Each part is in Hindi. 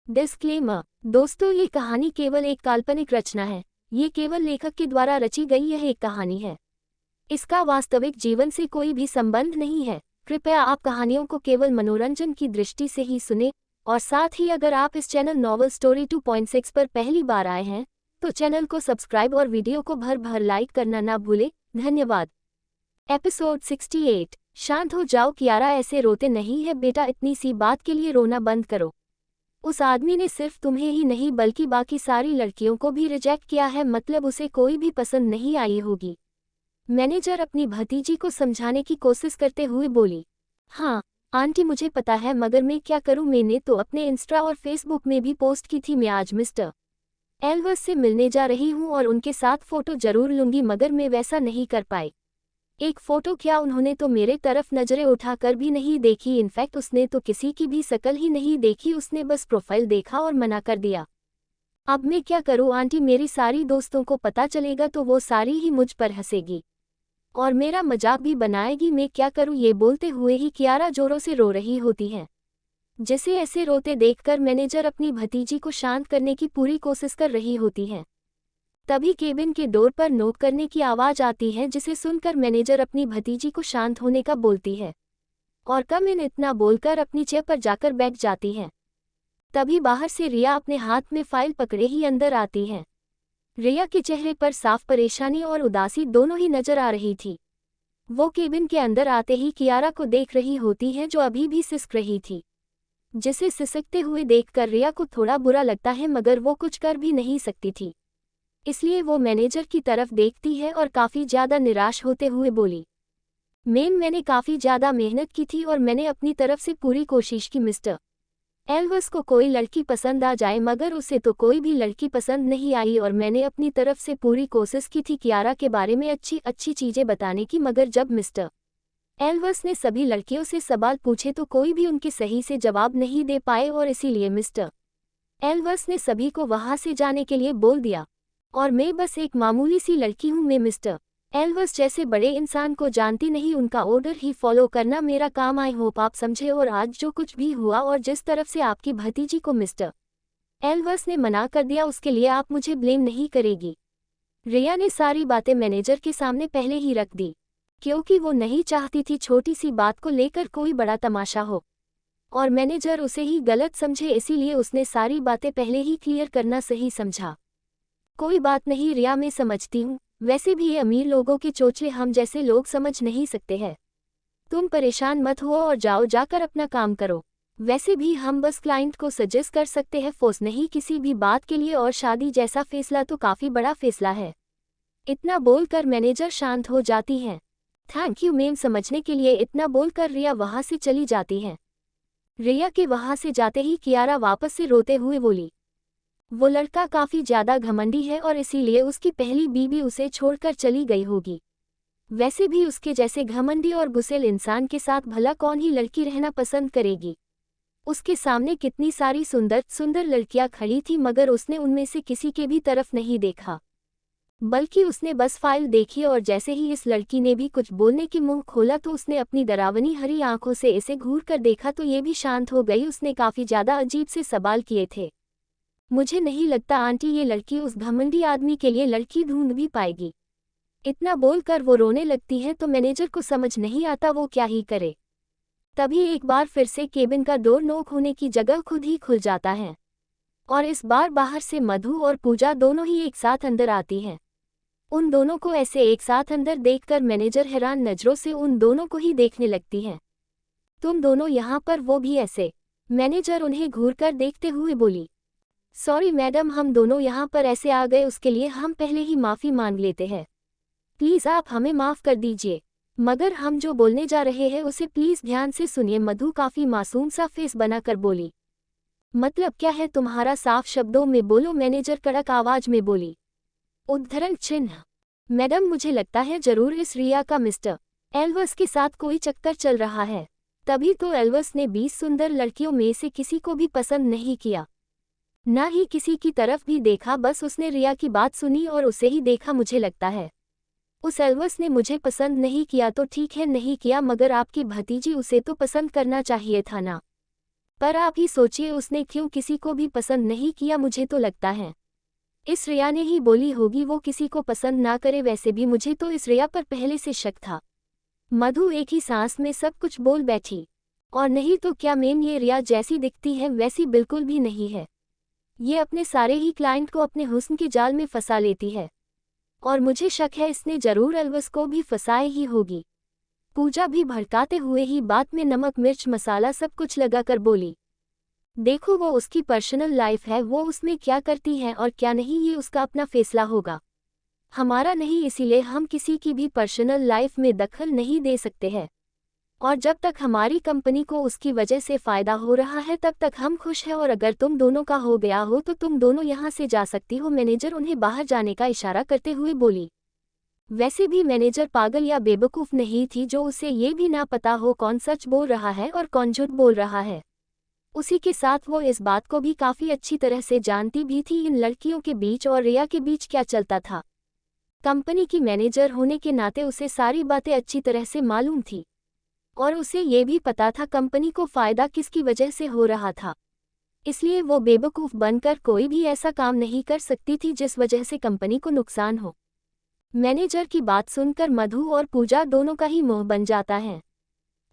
डिस्क्लेमर। दोस्तों, ये कहानी केवल एक काल्पनिक रचना है। ये केवल लेखक के द्वारा रची गई यह एक कहानी है। इसका वास्तविक जीवन से कोई भी संबंध नहीं है। कृपया आप कहानियों को केवल मनोरंजन की दृष्टि से ही सुने, और साथ ही अगर आप इस चैनल नॉवल स्टोरी 2.6 पर पहली बार आए हैं तो चैनल को सब्सक्राइब और वीडियो को भर भर लाइक करना ना भूलें। धन्यवाद। एपिसोड 68। शांत हो जाओ कियारा, ऐसे रोते नहीं है बेटा, इतनी सी बात के लिए रोना बंद करो। उस आदमी ने सिर्फ तुम्हें ही नहीं बल्कि बाकी सारी लड़कियों को भी रिजेक्ट किया है, मतलब उसे कोई भी पसंद नहीं आई होगी। मैनेजर अपनी भतीजी को समझाने की कोशिश करते हुए बोली। हाँ आंटी, मुझे पता है, मगर मैं क्या करूं, मैंने तो अपने इंस्टा और फेसबुक में भी पोस्ट की थी मैं आज मिस्टर एल्वर्स से मिलने जा रही हूं और उनके साथ फोटो जरूर लूंगी, मगर मैं वैसा नहीं कर पाई। एक फोटो क्या, उन्होंने तो मेरे तरफ नजरें उठाकर भी नहीं देखी। इनफैक्ट उसने तो किसी की भी शक्ल ही नहीं देखी, उसने बस प्रोफाइल देखा और मना कर दिया। अब मैं क्या करूं आंटी, मेरी सारी दोस्तों को पता चलेगा तो वो सारी ही मुझ पर हंसेगी और मेरा मजाक भी बनाएगी। मैं क्या करूं? ये बोलते हुए ही कियारा जोरों से रो रही होती है। जिसे ऐसे रोते देखकर मैनेजर अपनी भतीजी को शांत करने की पूरी कोशिश कर रही होती है। तभी केबिन के डोर पर नॉक करने की आवाज आती है, जिसे सुनकर मैनेजर अपनी भतीजी को शांत होने का बोलती है और कम इन इतना बोलकर अपनी चेयर पर जाकर बैठ जाती है। तभी बाहर से रिया अपने हाथ में फाइल पकड़े ही अंदर आती है। रिया के चेहरे पर साफ परेशानी और उदासी दोनों ही नजर आ रही थी। वो केबिन के अंदर आते ही कियारा को देख रही होती है, जो अभी भी सिसक रही थी। जिसे सिसकते हुए देखकर रिया को थोड़ा बुरा लगता है, मगर वो कुछ कर भी नहीं सकती थी। इसलिए वो मैनेजर की तरफ देखती है और काफ़ी ज़्यादा निराश होते हुए बोली, मैंने काफ़ी ज़्यादा मेहनत की थी और मैंने अपनी तरफ से पूरी कोशिश की मिस्टर एल्वर्स को कोई लड़की पसंद आ जाए, मगर उसे तो कोई भी लड़की पसंद नहीं आई और मैंने अपनी तरफ से पूरी कोशिश की थी कियारा के बारे में अच्छी अच्छी चीज़ें बताने की, मगर जब मिस्टर एल्वर्स ने सभी लड़कियों से सवाल पूछे तो कोई भी उनके सही से जवाब नहीं दे पाए और इसीलिए मिस्टर एल्वर्स ने सभी को वहाँ से जाने के लिए बोल दिया और मैं बस एक मामूली सी लड़की हूँ। मैं मिस्टर एल्वर्स जैसे बड़े इंसान को जानती नहीं, उनका ऑर्डर ही फॉलो करना मेरा काम। आई होप आप समझे। और आज जो कुछ भी हुआ और जिस तरफ से आपकी भतीजी को मिस्टर एल्वर्स ने मना कर दिया, उसके लिए आप मुझे ब्लेम नहीं करेगी। रिया ने सारी बातें मैनेजर के सामने पहले ही रख दी, क्योंकि वो नहीं चाहती थी छोटी सी बात को लेकर कोई बड़ा तमाशा हो और मैनेजर उसे ही गलत समझे, इसीलिए उसने सारी बातें पहले ही क्लियर करना सही समझा। कोई बात नहीं रिया, मैं समझती हूँ, वैसे भी ये अमीर लोगों के चोचले हम जैसे लोग समझ नहीं सकते हैं। तुम परेशान मत हो और जाकर अपना काम करो। वैसे भी हम बस क्लाइंट को सजेस्ट कर सकते हैं, फोर्स नहीं किसी भी बात के लिए, और शादी जैसा फैसला तो काफ़ी बड़ा फैसला है। इतना बोलकर मैनेजर शांत हो जाती हैं। थैंक यू मैम समझने के लिए, इतना बोलकर रिया वहाँ से चली जाती है। रिया के वहाँ से जाते ही कियारा वापस से रोते हुए बोली, वो लड़का काफ़ी ज़्यादा घमंडी है और इसीलिए उसकी पहली बीवी उसे छोड़कर चली गई होगी। वैसे भी उसके जैसे घमंडी और गुस्सैल इंसान के साथ भला कौन ही लड़की रहना पसंद करेगी। उसके सामने कितनी सारी सुंदर सुंदर लड़कियां खड़ी थी, मगर उसने उनमें से किसी के भी तरफ नहीं देखा, बल्कि उसने बस फाइल देखी और जैसे ही इस लड़की ने भी कुछ बोलने की मुंह खोला तो उसने अपनी डरावनी हरी आंखों से इसे घूर कर देखा तो ये भी शांत हो गई। उसने काफ़ी ज़्यादा अजीब से सवाल किए थे। मुझे नहीं लगता आंटी ये लड़की उस घमंडी आदमी के लिए लड़की ढूंढ भी पाएगी। इतना बोलकर वो रोने लगती है तो मैनेजर को समझ नहीं आता वो क्या ही करे। तभी एक बार फिर से केबिन का डोर नॉक होने की जगह खुद ही खुल जाता है और इस बार बाहर से मधु और पूजा दोनों ही एक साथ अंदर आती हैं। उन दोनों को ऐसे एक साथ अंदर देखकर मैनेजर हैरान नज़रों से उन दोनों को ही देखने लगती है। तुम दोनों यहाँ पर, वो भी ऐसे? मैनेजर उन्हें घूरकर देखते हुए बोली, सॉरी मैडम, हम दोनों यहाँ पर ऐसे आ गए, उसके लिए हम पहले ही माफ़ी मांग लेते हैं। प्लीज़ आप हमें माफ़ कर दीजिए, मगर हम जो बोलने जा रहे हैं उसे प्लीज़ ध्यान से सुनिए। मधु काफ़ी मासूम सा फेस बनाकर बोली, मतलब क्या है तुम्हारा, साफ शब्दों में बोलो। मैनेजर कड़क आवाज़ में बोली, उद्धरण चिन्ह। मैडम मुझे लगता है ज़रूर इस रिया का मिस्टर एल्वर्स के साथ कोई चक्कर चल रहा है, तभी तो एल्वर्स ने 20 सुंदर लड़कियों में से किसी को भी पसंद नहीं किया, ना ही किसी की तरफ भी देखा, बस उसने रिया की बात सुनी और उसे ही देखा। मुझे लगता है उस एल्वर्स ने मुझे पसंद नहीं किया तो ठीक है, नहीं किया, मगर आपकी भतीजी उसे तो पसंद करना चाहिए था ना। पर आप ही सोचिए उसने क्यों किसी को भी पसंद नहीं किया, मुझे तो लगता है इस रिया ने ही बोली होगी वो किसी को पसंद ना करे, वैसे भी मुझे तो इस रिया पर पहले से शक था। मधु एक ही सांस में सब कुछ बोल बैठी। और नहीं तो क्या मैम, ये रिया जैसी दिखती है वैसी बिल्कुल भी नहीं है। ये अपने सारे ही क्लाइंट को अपने हुस्न के जाल में फंसा लेती है और मुझे शक है इसने जरूर अलवस को भी फंसाए ही होगी। पूजा भी भड़काते हुए ही बात में नमक मिर्च मसाला सब कुछ लगाकर बोली, देखो वो उसकी पर्सनल लाइफ है, वो उसमें क्या करती है और क्या नहीं ये उसका अपना फैसला होगा, हमारा नहीं, इसीलिए हम किसी की भी पर्सनल लाइफ में दखल नहीं दे सकते हैं। और जब तक हमारी कंपनी को उसकी वजह से फ़ायदा हो रहा है तब तक हम खुश हैं, और अगर तुम दोनों का हो गया हो तो तुम दोनों यहाँ से जा सकती हो। मैनेजर उन्हें बाहर जाने का इशारा करते हुए बोली। वैसे भी मैनेजर पागल या बेवकूफ़ नहीं थी जो उसे ये भी ना पता हो कौन सच बोल रहा है और कौन झूठ बोल रहा है। उसी के साथ वो इस बात को भी काफ़ी अच्छी तरह से जानती भी थी इन लड़कियों के बीच और रिया के बीच क्या चलता था। कंपनी की मैनेजर होने के नाते उसे सारी बातें अच्छी तरह से मालूम थी और उसे ये भी पता था कंपनी को फ़ायदा किसकी वजह से हो रहा था, इसलिए वो बेवकूफ़ बनकर कोई भी ऐसा काम नहीं कर सकती थी जिस वजह से कंपनी को नुकसान हो। मैनेजर की बात सुनकर मधु और पूजा दोनों का ही मुंह बन जाता है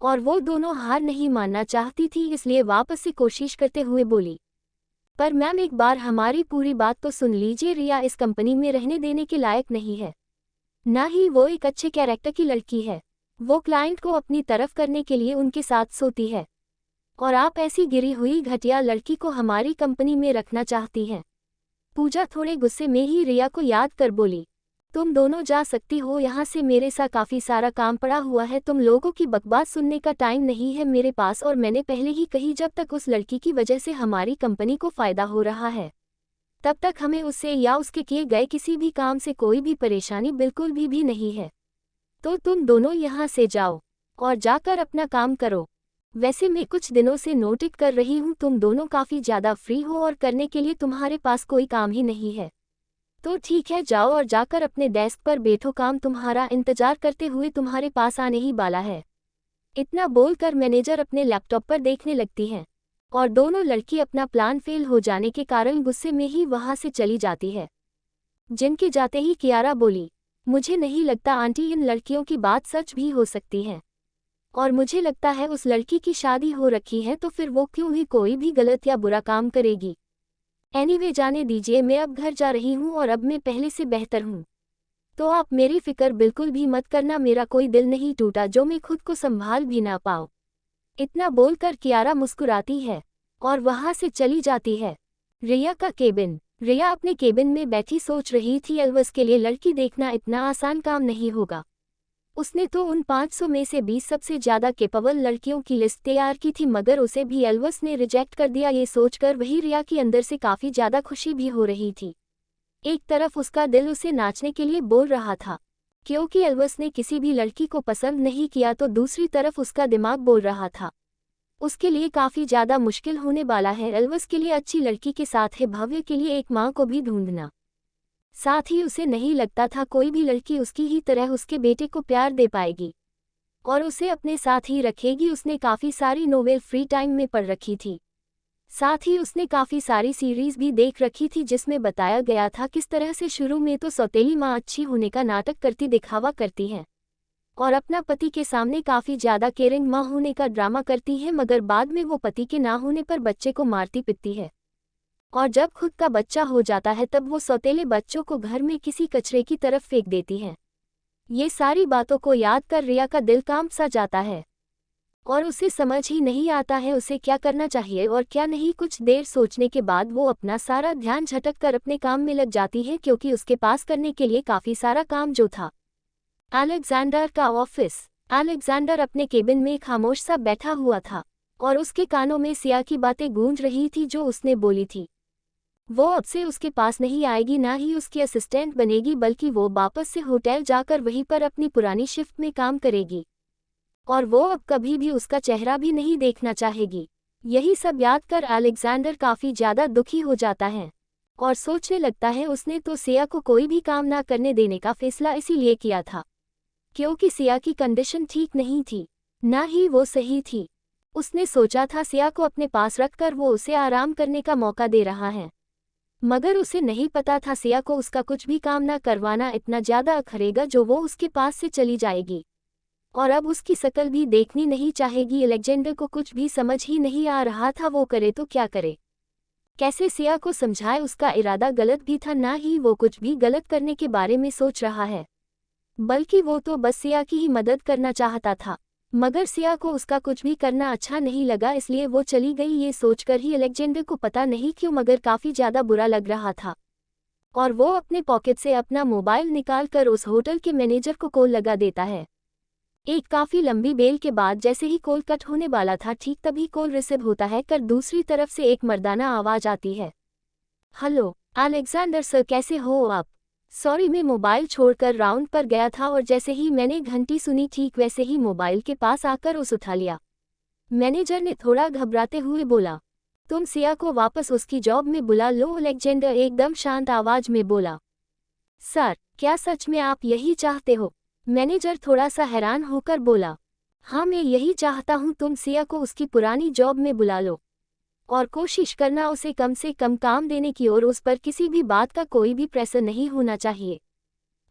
और वो दोनों हार नहीं मानना चाहती थी, इसलिए वापस से कोशिश करते हुए बोली, पर मैम एक बार हमारी पूरी बात तो सुन लीजिए, रिया इस कंपनी में रहने देने के लायक नहीं है, ना ही वो एक अच्छे कैरेक्टर की लड़की है। वो क्लाइंट को अपनी तरफ करने के लिए उनके साथ सोती है और आप ऐसी गिरी हुई घटिया लड़की को हमारी कंपनी में रखना चाहती हैं। पूजा थोड़े गुस्से में ही रिया को याद कर बोली, तुम दोनों जा सकती हो यहाँ से, मेरे साथ काफ़ी सारा काम पड़ा हुआ है, तुम लोगों की बकवास सुनने का टाइम नहीं है मेरे पास। और मैंने पहले ही कही, जब तक उस लड़की की वजह से हमारी कंपनी को फ़ायदा हो रहा है तब तक हमें उससे या उसके किए गए किसी भी काम से कोई भी परेशानी बिल्कुल भी नहीं है। तो तुम दोनों यहाँ से जाओ और जाकर अपना काम करो। वैसे मैं कुछ दिनों से नोटिस कर रही हूँ तुम दोनों काफ़ी ज़्यादा फ्री हो और करने के लिए तुम्हारे पास कोई काम ही नहीं है। तो ठीक है, जाओ और जाकर अपने डेस्क पर बैठो, काम तुम्हारा इंतजार करते हुए तुम्हारे पास आने ही वाला है। इतना बोलकर मैनेजर अपने लैपटॉप पर देखने लगती हैं और दोनों लड़की अपना प्लान फेल हो जाने के कारण गुस्से में ही वहाँ से चली जाती है। जिनके जाते ही कियारा बोली, मुझे नहीं लगता आंटी इन लड़कियों की बात सच भी हो सकती है, और मुझे लगता है उस लड़की की शादी हो रखी है तो फिर वो क्यों ही कोई भी गलत या बुरा काम करेगी। एनीवे जाने दीजिए, मैं अब घर जा रही हूँ और अब मैं पहले से बेहतर हूँ, तो आप मेरी फिक्र बिल्कुल भी मत करना, मेरा कोई दिल नहीं टूटा जो मैं खुद को संभाल भी ना पाऊँ। इतना बोलकर कियारा मुस्कुराती है और वहाँ से चली जाती है। रिया का केबिन। रिया अपने केबिन में बैठी सोच रही थी अलवस के लिए लड़की देखना इतना आसान काम नहीं होगा। उसने तो उन 500 में से 20 सबसे ज़्यादा केपेबल लड़कियों की लिस्ट तैयार की थी, मगर उसे भी अलवस ने रिजेक्ट कर दिया। ये सोचकर वही रिया की अंदर से काफ़ी ज़्यादा खुशी भी हो रही थी। एक तरफ उसका दिल उसे नाचने के लिए बोल रहा था क्योंकि अलवस ने किसी भी लड़की को पसंद नहीं किया, तो दूसरी तरफ उसका दिमाग बोल रहा था उसके लिए काफ़ी ज़्यादा मुश्किल होने वाला है। अलवस के लिए अच्छी लड़की के साथ है भव्य के लिए एक माँ को भी ढूंढना। साथ ही उसे नहीं लगता था कोई भी लड़की उसकी ही तरह उसके बेटे को प्यार दे पाएगी और उसे अपने साथ ही रखेगी। उसने काफ़ी सारी नोवेल फ्री टाइम में पढ़ रखी थी, साथ ही उसने काफ़ी सारी सीरीज़ भी देख रखी थी जिसमें बताया गया था किस तरह से शुरू में तो सौतेली माँ अच्छी होने का नाटक करती दिखावा करती है और अपना पति के सामने काफ़ी ज़्यादा केयरिंग माँ होने का ड्रामा करती है, मगर बाद में वो पति के ना होने पर बच्चे को मारती पिटती है और जब खुद का बच्चा हो जाता है तब वो सौतेले बच्चों को घर में किसी कचरे की तरफ फेंक देती है। ये सारी बातों को याद कर रिया का दिल कांप सा जाता है और उसे समझ ही नहीं आता है उसे क्या करना चाहिए और क्या नहीं। कुछ देर सोचने के बाद वो अपना सारा ध्यान झटक कर अपने काम में लग जाती है क्योंकि उसके पास करने के लिए काफ़ी सारा काम जो था। अलेक्जेंडर का ऑफिस। अलेक्जेंडर अपने केबिन में खामोश सा बैठा हुआ था और उसके कानों में सिया की बातें गूंज रही थी जो उसने बोली थी। वो अब से उसके पास नहीं आएगी, ना ही उसकी असिस्टेंट बनेगी, बल्कि वो वापस से होटल जाकर वहीं पर अपनी पुरानी शिफ्ट में काम करेगी और वो अब कभी भी उसका चेहरा भी नहीं देखना चाहेगी। यही सब याद कर अलेक्जेंडर काफ़ी ज़्यादा दुखी हो जाता है और सोचने लगता है उसने तो सिया को कोई भी काम ना करने देने का फैसला इसीलिए किया था क्योंकि सिया की कंडीशन ठीक नहीं थी, ना ही वो सही थी। उसने सोचा था सिया को अपने पास रखकर वो उसे आराम करने का मौका दे रहा है, मगर उसे नहीं पता था सिया को उसका कुछ भी काम ना करवाना इतना ज़्यादा अखरेगा जो वो उसके पास से चली जाएगी, और अब उसकी शकल भी देखनी नहीं चाहेगी। अलेक्जेंडर को कुछ भी समझ ही नहीं आ रहा था वो करे तो क्या करे, कैसे सिया को समझाए। उसका इरादा गलत भी था, ना ही वो कुछ भी गलत करने के बारे में सोच रहा है, बल्कि वो तो बस सिया की ही मदद करना चाहता था। मगर सिया को उसका कुछ भी करना अच्छा नहीं लगा, इसलिए वो चली गई। ये सोचकर ही अलेक्जेंडर को पता नहीं क्यों मगर काफ़ी ज़्यादा बुरा लग रहा था, और वो अपने पॉकेट से अपना मोबाइल निकालकर उस होटल के मैनेजर को कॉल लगा देता है। एक काफ़ी लंबी बेल के बाद जैसे ही कॉल कट होने वाला था, ठीक तभी कॉल रिसीव होता है कर दूसरी तरफ से एक मर्दाना आवाज़ आती है। हेलो अलेक्जेंडर सर, कैसे हो आप? सॉरी, मैं मोबाइल छोड़कर राउंड पर गया था और जैसे ही मैंने घंटी सुनी ठीक वैसे ही मोबाइल के पास आकर उस उठा लिया। मैनेजर ने थोड़ा घबराते हुए बोला, तुम सिया को वापस उसकी जॉब में बुला लो। अलेक्जेंडर एकदम शांत आवाज में बोला, सर क्या सच में आप यही चाहते हो? मैनेजर थोड़ा सा हैरान होकर बोला, हाँ मैं यही चाहता हूँ, तुम सिया को उसकी पुरानी जॉब में बुला लो और कोशिश करना उसे कम से कम काम देने की, और उस पर किसी भी बात का कोई भी प्रेशर नहीं होना चाहिए,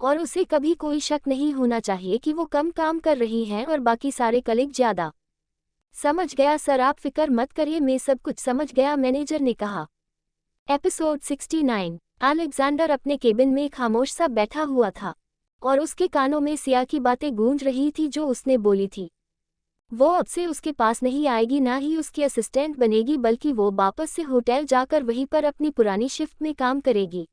और उसे कभी कोई शक नहीं होना चाहिए कि वो कम काम कर रही हैं और बाकी सारे कलीग ज़्यादा। समझ गया सर, आप फिक्र मत करिए, मैं सब कुछ समझ गया, मैनेजर ने कहा। एपिसोड 69। अलेक्जेंडर अपने केबिन में खामोश सा बैठा हुआ था और उसके कानों में सिया की बातें गूंज रही थी जो उसने बोली थी। वो अब से उसके पास नहीं आएगी, ना ही उसकी असिस्टेंट बनेगी, बल्कि वो वापस से होटल जाकर वहीं पर अपनी पुरानी शिफ्ट में काम करेगी,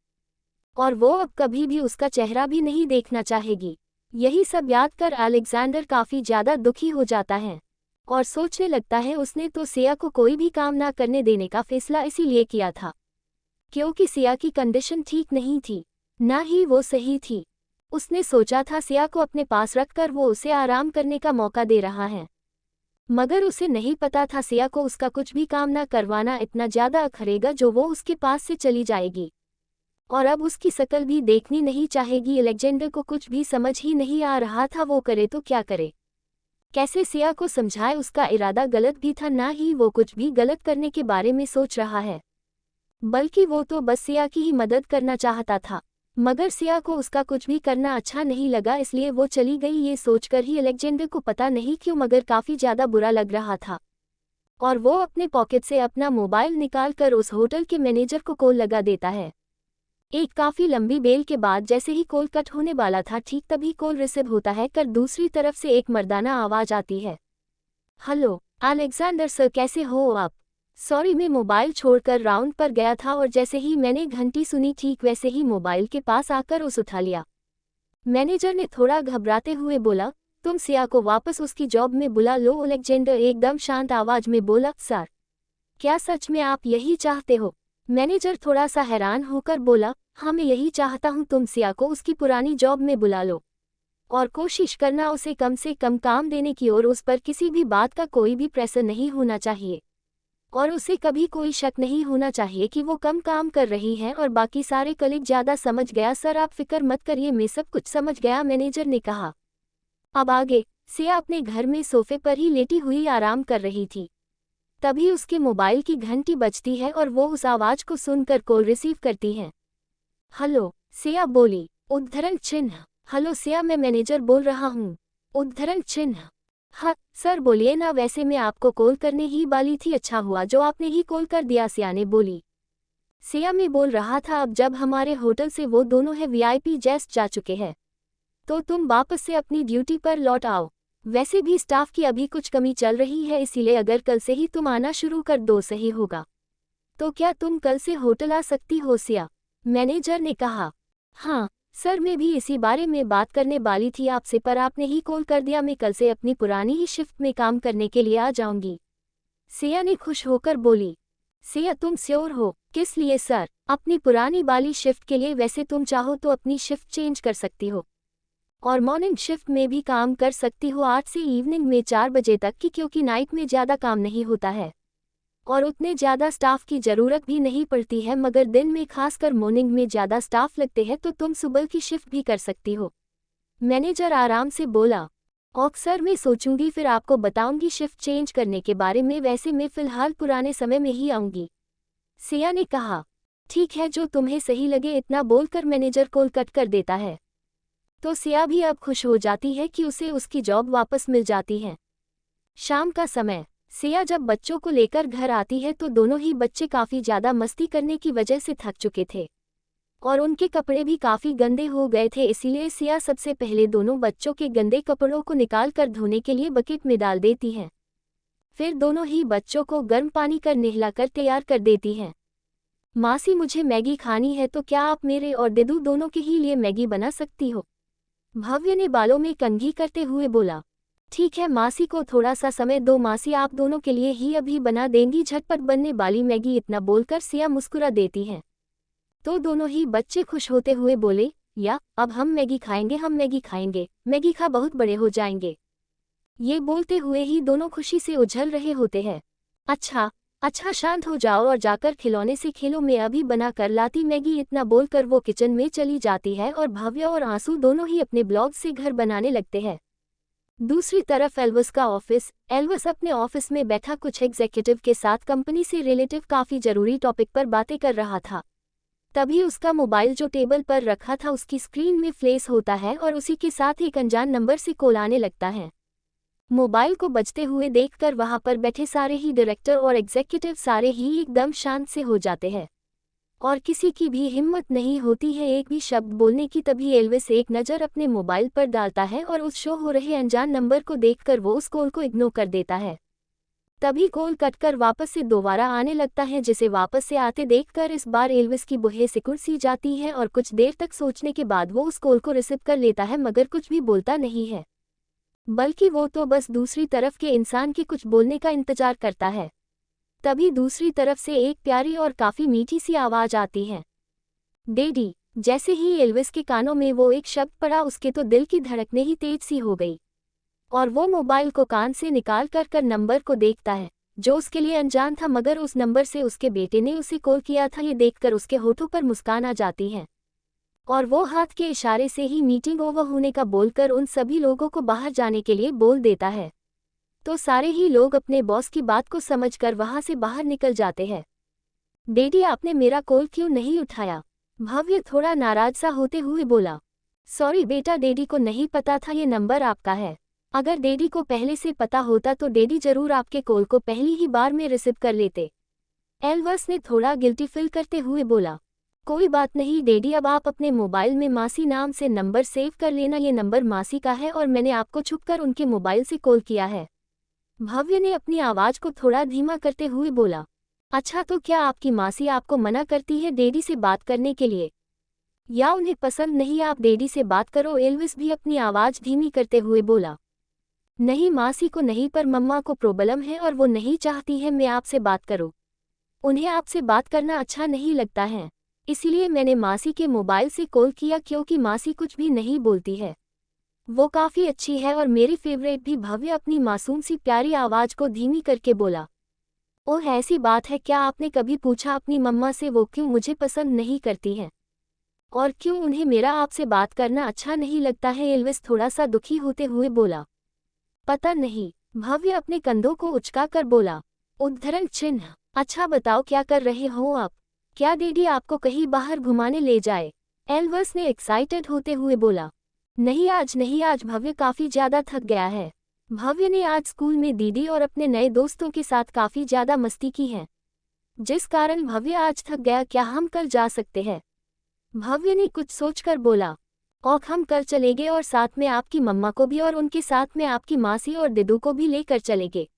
और वो अब कभी भी उसका चेहरा भी नहीं देखना चाहेगी। यही सब याद कर अलेक्जेंडर काफ़ी ज़्यादा दुखी हो जाता है और सोचने लगता है उसने तो सिया को कोई भी काम ना करने देने का फैसला इसीलिए किया था क्योंकि सिया की कंडीशन ठीक नहीं थी, ना ही वो सही थी। उसने सोचा था सिया को अपने पास रखकर वो उसे आराम करने का मौका दे रहा है, मगर उसे नहीं पता था सिया को उसका कुछ भी काम ना करवाना इतना ज़्यादा अखरेगा जो वो उसके पास से चली जाएगी, और अब उसकी शकल भी देखनी नहीं चाहेगी। अलेक्जेंडर को कुछ भी समझ ही नहीं आ रहा था वो करे तो क्या करे, कैसे सिया को समझाए। उसका इरादा गलत भी था, ना ही वो कुछ भी गलत करने के बारे में सोच रहा है, बल्कि वो तो बस सिया की ही मदद करना चाहता था। मगर सिया को उसका कुछ भी करना अच्छा नहीं लगा, इसलिए वो चली गई। ये सोचकर ही अलेक्जेंडर को पता नहीं क्यों मगर काफ़ी ज़्यादा बुरा लग रहा था, और वो अपने पॉकेट से अपना मोबाइल निकालकर उस होटल के मैनेजर को कॉल लगा देता है। एक काफ़ी लंबी बेल के बाद जैसे ही कॉल कट होने वाला था, ठीक तभी कॉल रिसीव होता है कर दूसरी तरफ से एक मर्दाना आवाज़ आती है। हेलो अलेक्जेंडर सर, कैसे हो आप? सॉरी, मैं मोबाइल छोड़कर राउंड पर गया था और जैसे ही मैंने घंटी सुनी ठीक वैसे ही मोबाइल के पास आकर उस उठा लिया। मैनेजर ने थोड़ा घबराते हुए बोला, तुम सिया को वापस उसकी जॉब में बुला लो। अलेक्जेंडर एकदम शांत आवाज में बोला, सर क्या सच में आप यही चाहते हो? मैनेजर थोड़ा सा हैरान होकर बोला, हाँ मैं यही चाहता हूँ, तुम सिया को उसकी पुरानी जॉब में बुला लो और कोशिश करना उसे कम से कम काम देने की, और उस पर किसी भी बात का कोई भी प्रेशर नहीं होना चाहिए, और उसे कभी कोई शक नहीं होना चाहिए कि वो कम काम कर रही है और बाकी सारे कलीग ज़्यादा। समझ गया सर, आप फिक्र मत करिए, मैं सब कुछ समझ गया, मैनेजर ने कहा। अब आगे सिया अपने घर में सोफे पर ही लेटी हुई आराम कर रही थी। तभी उसके मोबाइल की घंटी बजती है और वो उस आवाज़ को सुनकर कॉल रिसीव करती है। हेलो सिया बोली, उद्धरण चिन्ह। हेलो सिया, मैं मैनेजर बोल रहा हूँ। उद्धरण चिन्ह। हाँ सर बोलिए ना, वैसे मैं आपको कॉल करने ही वाली थी, अच्छा हुआ जो आपने ही कॉल कर दिया, सिया ने बोली। सिया मैं बोल रहा था अब जब हमारे होटल से वो दोनों है वीआईपी गेस्ट जा चुके हैं तो तुम वापस से अपनी ड्यूटी पर लौट आओ। वैसे भी स्टाफ की अभी कुछ कमी चल रही है, इसीलिए अगर कल से ही तुम आना शुरू कर दो सही होगा। तो क्या तुम कल से होटल आ सकती हो सिया? मैनेजर ने कहा। हाँ सर, मैं भी इसी बारे में बात करने वाली थी आपसे, पर आपने ही कॉल कर दिया। मैं कल से अपनी पुरानी ही शिफ्ट में काम करने के लिए आ जाऊंगी, सिया ने खुश होकर बोली। सिया तुम श्योर हो? किस लिए सर? अपनी पुरानी वाली शिफ्ट के लिए। वैसे तुम चाहो तो अपनी शिफ्ट चेंज कर सकती हो और मॉर्निंग शिफ्ट में भी काम कर सकती हो 8 से इवनिंग में 4 बजे तक की, क्योंकि नाइट में ज़्यादा काम नहीं होता है और उतने ज़्यादा स्टाफ की ज़रूरत भी नहीं पड़ती है, मगर दिन में खासकर मॉर्निंग में ज़्यादा स्टाफ लगते हैं, तो तुम सुबह की शिफ्ट भी कर सकती हो, मैनेजर आराम से बोला। अक्सर मैं सोचूंगी फिर आपको बताऊंगी शिफ्ट चेंज करने के बारे में, वैसे मैं फिलहाल पुराने समय में ही आऊंगी। सिया ने कहा। ठीक है, जो तुम्हें सही लगे। इतना बोलकर मैनेजर कॉल कट कर देता है। तो सिया भी अब खुश हो जाती है कि उसे उसकी जॉब वापस मिल जाती है। शाम का समय। सिया जब बच्चों को लेकर घर आती है तो दोनों ही बच्चे काफ़ी ज़्यादा मस्ती करने की वजह से थक चुके थे और उनके कपड़े भी काफ़ी गंदे हो गए थे। इसीलिए सिया सबसे पहले दोनों बच्चों के गंदे कपड़ों को निकाल कर धोने के लिए बकेट में डाल देती है। फिर दोनों ही बच्चों को गर्म पानी कर नहलाकर तैयार कर देती है। मासी, मुझे मैगी खानी है, तो क्या आप मेरे और दिदू दोनों के ही लिए मैगी बना सकती हो? भव्य ने बालों में कंघी करते हुए बोला। ठीक है मासी, को थोड़ा सा समय दो मासी, आप दोनों के लिए ही अभी बना देंगी झटपट बनने वाली मैगी। इतना बोलकर सिया मुस्कुरा देती है। तो दोनों ही बच्चे खुश होते हुए बोले, या अब हम मैगी खाएंगे, हम मैगी खाएंगे, मैगी खा बहुत बड़े हो जाएंगे। ये बोलते हुए ही दोनों खुशी से उछल रहे होते हैं। अच्छा अच्छा, शांत हो जाओ और जाकर खिलौने से खेलो, मैं अभी बना कर लाती मैगी। इतना बोलकर वो किचन में चली जाती है और भव्य और आंसू दोनों ही अपने ब्लॉग से घर बनाने लगते हैं। दूसरी तरफ एल्विस का ऑफिस। एल्विस अपने ऑफिस में बैठा कुछ एग्जीक्यूटिव के साथ कंपनी से रिलेटिव काफ़ी जरूरी टॉपिक पर बातें कर रहा था। तभी उसका मोबाइल जो टेबल पर रखा था उसकी स्क्रीन में फ्लैश होता है और उसी के साथ एक अनजान नंबर से कॉल आने लगता है। मोबाइल को बजते हुए देखकर वहां पर बैठे सारे ही डायरेक्टर और एग्जीक्यूटिव सारे ही एकदम शांत से हो जाते हैं और किसी की भी हिम्मत नहीं होती है एक भी शब्द बोलने की। तभी एल्विस एक नज़र अपने मोबाइल पर डालता है और उस शो हो रहे अनजान नंबर को देखकर वो उस कॉल को इग्नोर कर देता है। तभी कॉल कटकर वापस से दोबारा आने लगता है, जिसे वापस से आते देखकर इस बार एल्विस की बुहें सिकुड़ सी जाती हैं और कुछ देर तक सोचने के बाद वो उस कॉल को रिसीव कर लेता है, मगर कुछ भी बोलता नहीं है, बल्कि वो तो बस दूसरी तरफ के इंसान के कुछ बोलने का इंतजार करता है। तभी दूसरी तरफ से एक प्यारी और काफ़ी मीठी सी आवाज़ आती है, डैडी। जैसे ही एल्विस के कानों में वो एक शब्द पड़ा, उसके तो दिल की धड़कने ही तेज सी हो गई और वो मोबाइल को कान से निकाल कर नंबर को देखता है जो उसके लिए अनजान था, मगर उस नंबर से उसके बेटे ने उसे कॉल किया था। ये देखकर उसके होठों पर मुस्कान आ जाती है और वो हाथ के इशारे से ही मीटिंग ओवर होने का बोलकर उन सभी लोगों को बाहर जाने के लिए बोल देता है। तो सारे ही लोग अपने बॉस की बात को समझकर वहां से बाहर निकल जाते हैं। डैडी, आपने मेरा कॉल क्यों नहीं उठाया? भव्य थोड़ा नाराज सा होते हुए बोला। सॉरी बेटा, डैडी को नहीं पता था ये नंबर आपका है। अगर डैडी को पहले से पता होता तो डैडी जरूर आपके कॉल को पहली ही बार में रिसीव कर लेते। एल्विस ने थोड़ा गिल्टी फील करते हुए बोला। कोई बात नहीं डैडी, अब आप अपने मोबाइल में मासी नाम से नंबर सेव कर लेना, ये नंबर मासी का है और मैंने आपको छुपकर उनके मोबाइल से कॉल किया है। भव्य ने अपनी आवाज़ को थोड़ा धीमा करते हुए बोला। अच्छा, तो क्या आपकी मासी आपको मना करती है डैडी से बात करने के लिए, या उन्हें पसंद नहीं आप डैडी से बात करो? एल्विस भी अपनी आवाज़ धीमी करते हुए बोला। नहीं मासी को नहीं, पर मम्मा को प्रॉब्लम है और वो नहीं चाहती है मैं आपसे बात करूं। उन्हें आपसे बात करना अच्छा नहीं लगता है, इसलिए मैंने मासी के मोबाइल से कॉल किया, क्योंकि मासी कुछ भी नहीं बोलती है, वो काफ़ी अच्छी है और मेरी फेवरेट भी। भव्य अपनी मासूम सी प्यारी आवाज़ को धीमी करके बोला। ओह, ऐसी बात है क्या? आपने कभी पूछा अपनी मम्मा से वो क्यों मुझे पसंद नहीं करती हैं और क्यों उन्हें मेरा आपसे बात करना अच्छा नहीं लगता है? एल्विस थोड़ा सा दुखी होते हुए बोला। पता नहीं, भव्य अपने कंधों को उचकाकर बोला। उद्धरण चिन्ह। अच्छा बताओ क्या कर रहे हो आप? क्या डैडी आपको कहीं बाहर घुमाने ले जाए? एल्विस ने एक्साइटेड होते हुए बोला। नहीं आज नहीं, आज भव्य काफ़ी ज़्यादा थक गया है। भव्य ने आज स्कूल में दीदी और अपने नए दोस्तों के साथ काफ़ी ज़्यादा मस्ती की है, जिस कारण भव्य आज थक गया। क्या हम कल जा सकते हैं? भव्य ने कुछ सोचकर बोला। और हम कल चलेंगे और साथ में आपकी मम्मा को भी और उनके साथ में आपकी मासी और दिदू को भी लेकर चलेंगे,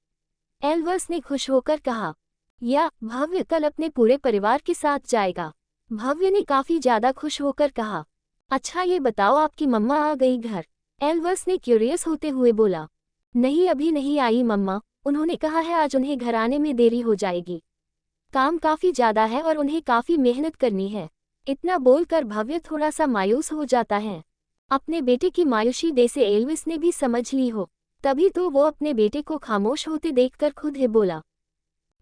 एल्विस ने खुश होकर कहा। या भव्य कल अपने पूरे परिवार के साथ जाएगा? भव्य ने काफ़ी ज़्यादा खुश होकर कहा। अच्छा ये बताओ आपकी मम्मा आ गई घर? एल्विस ने क्यूरियस होते हुए बोला। नहीं अभी नहीं आई मम्मा, उन्होंने कहा है आज उन्हें घर आने में देरी हो जाएगी, काम काफ़ी ज़्यादा है और उन्हें काफ़ी मेहनत करनी है। इतना बोलकर भव्य थोड़ा सा मायूस हो जाता है। अपने बेटे की मायूसी जैसे एल्विस ने भी समझ ली हो, तभी तो वो अपने बेटे को खामोश होते देखकर खुद ही बोला।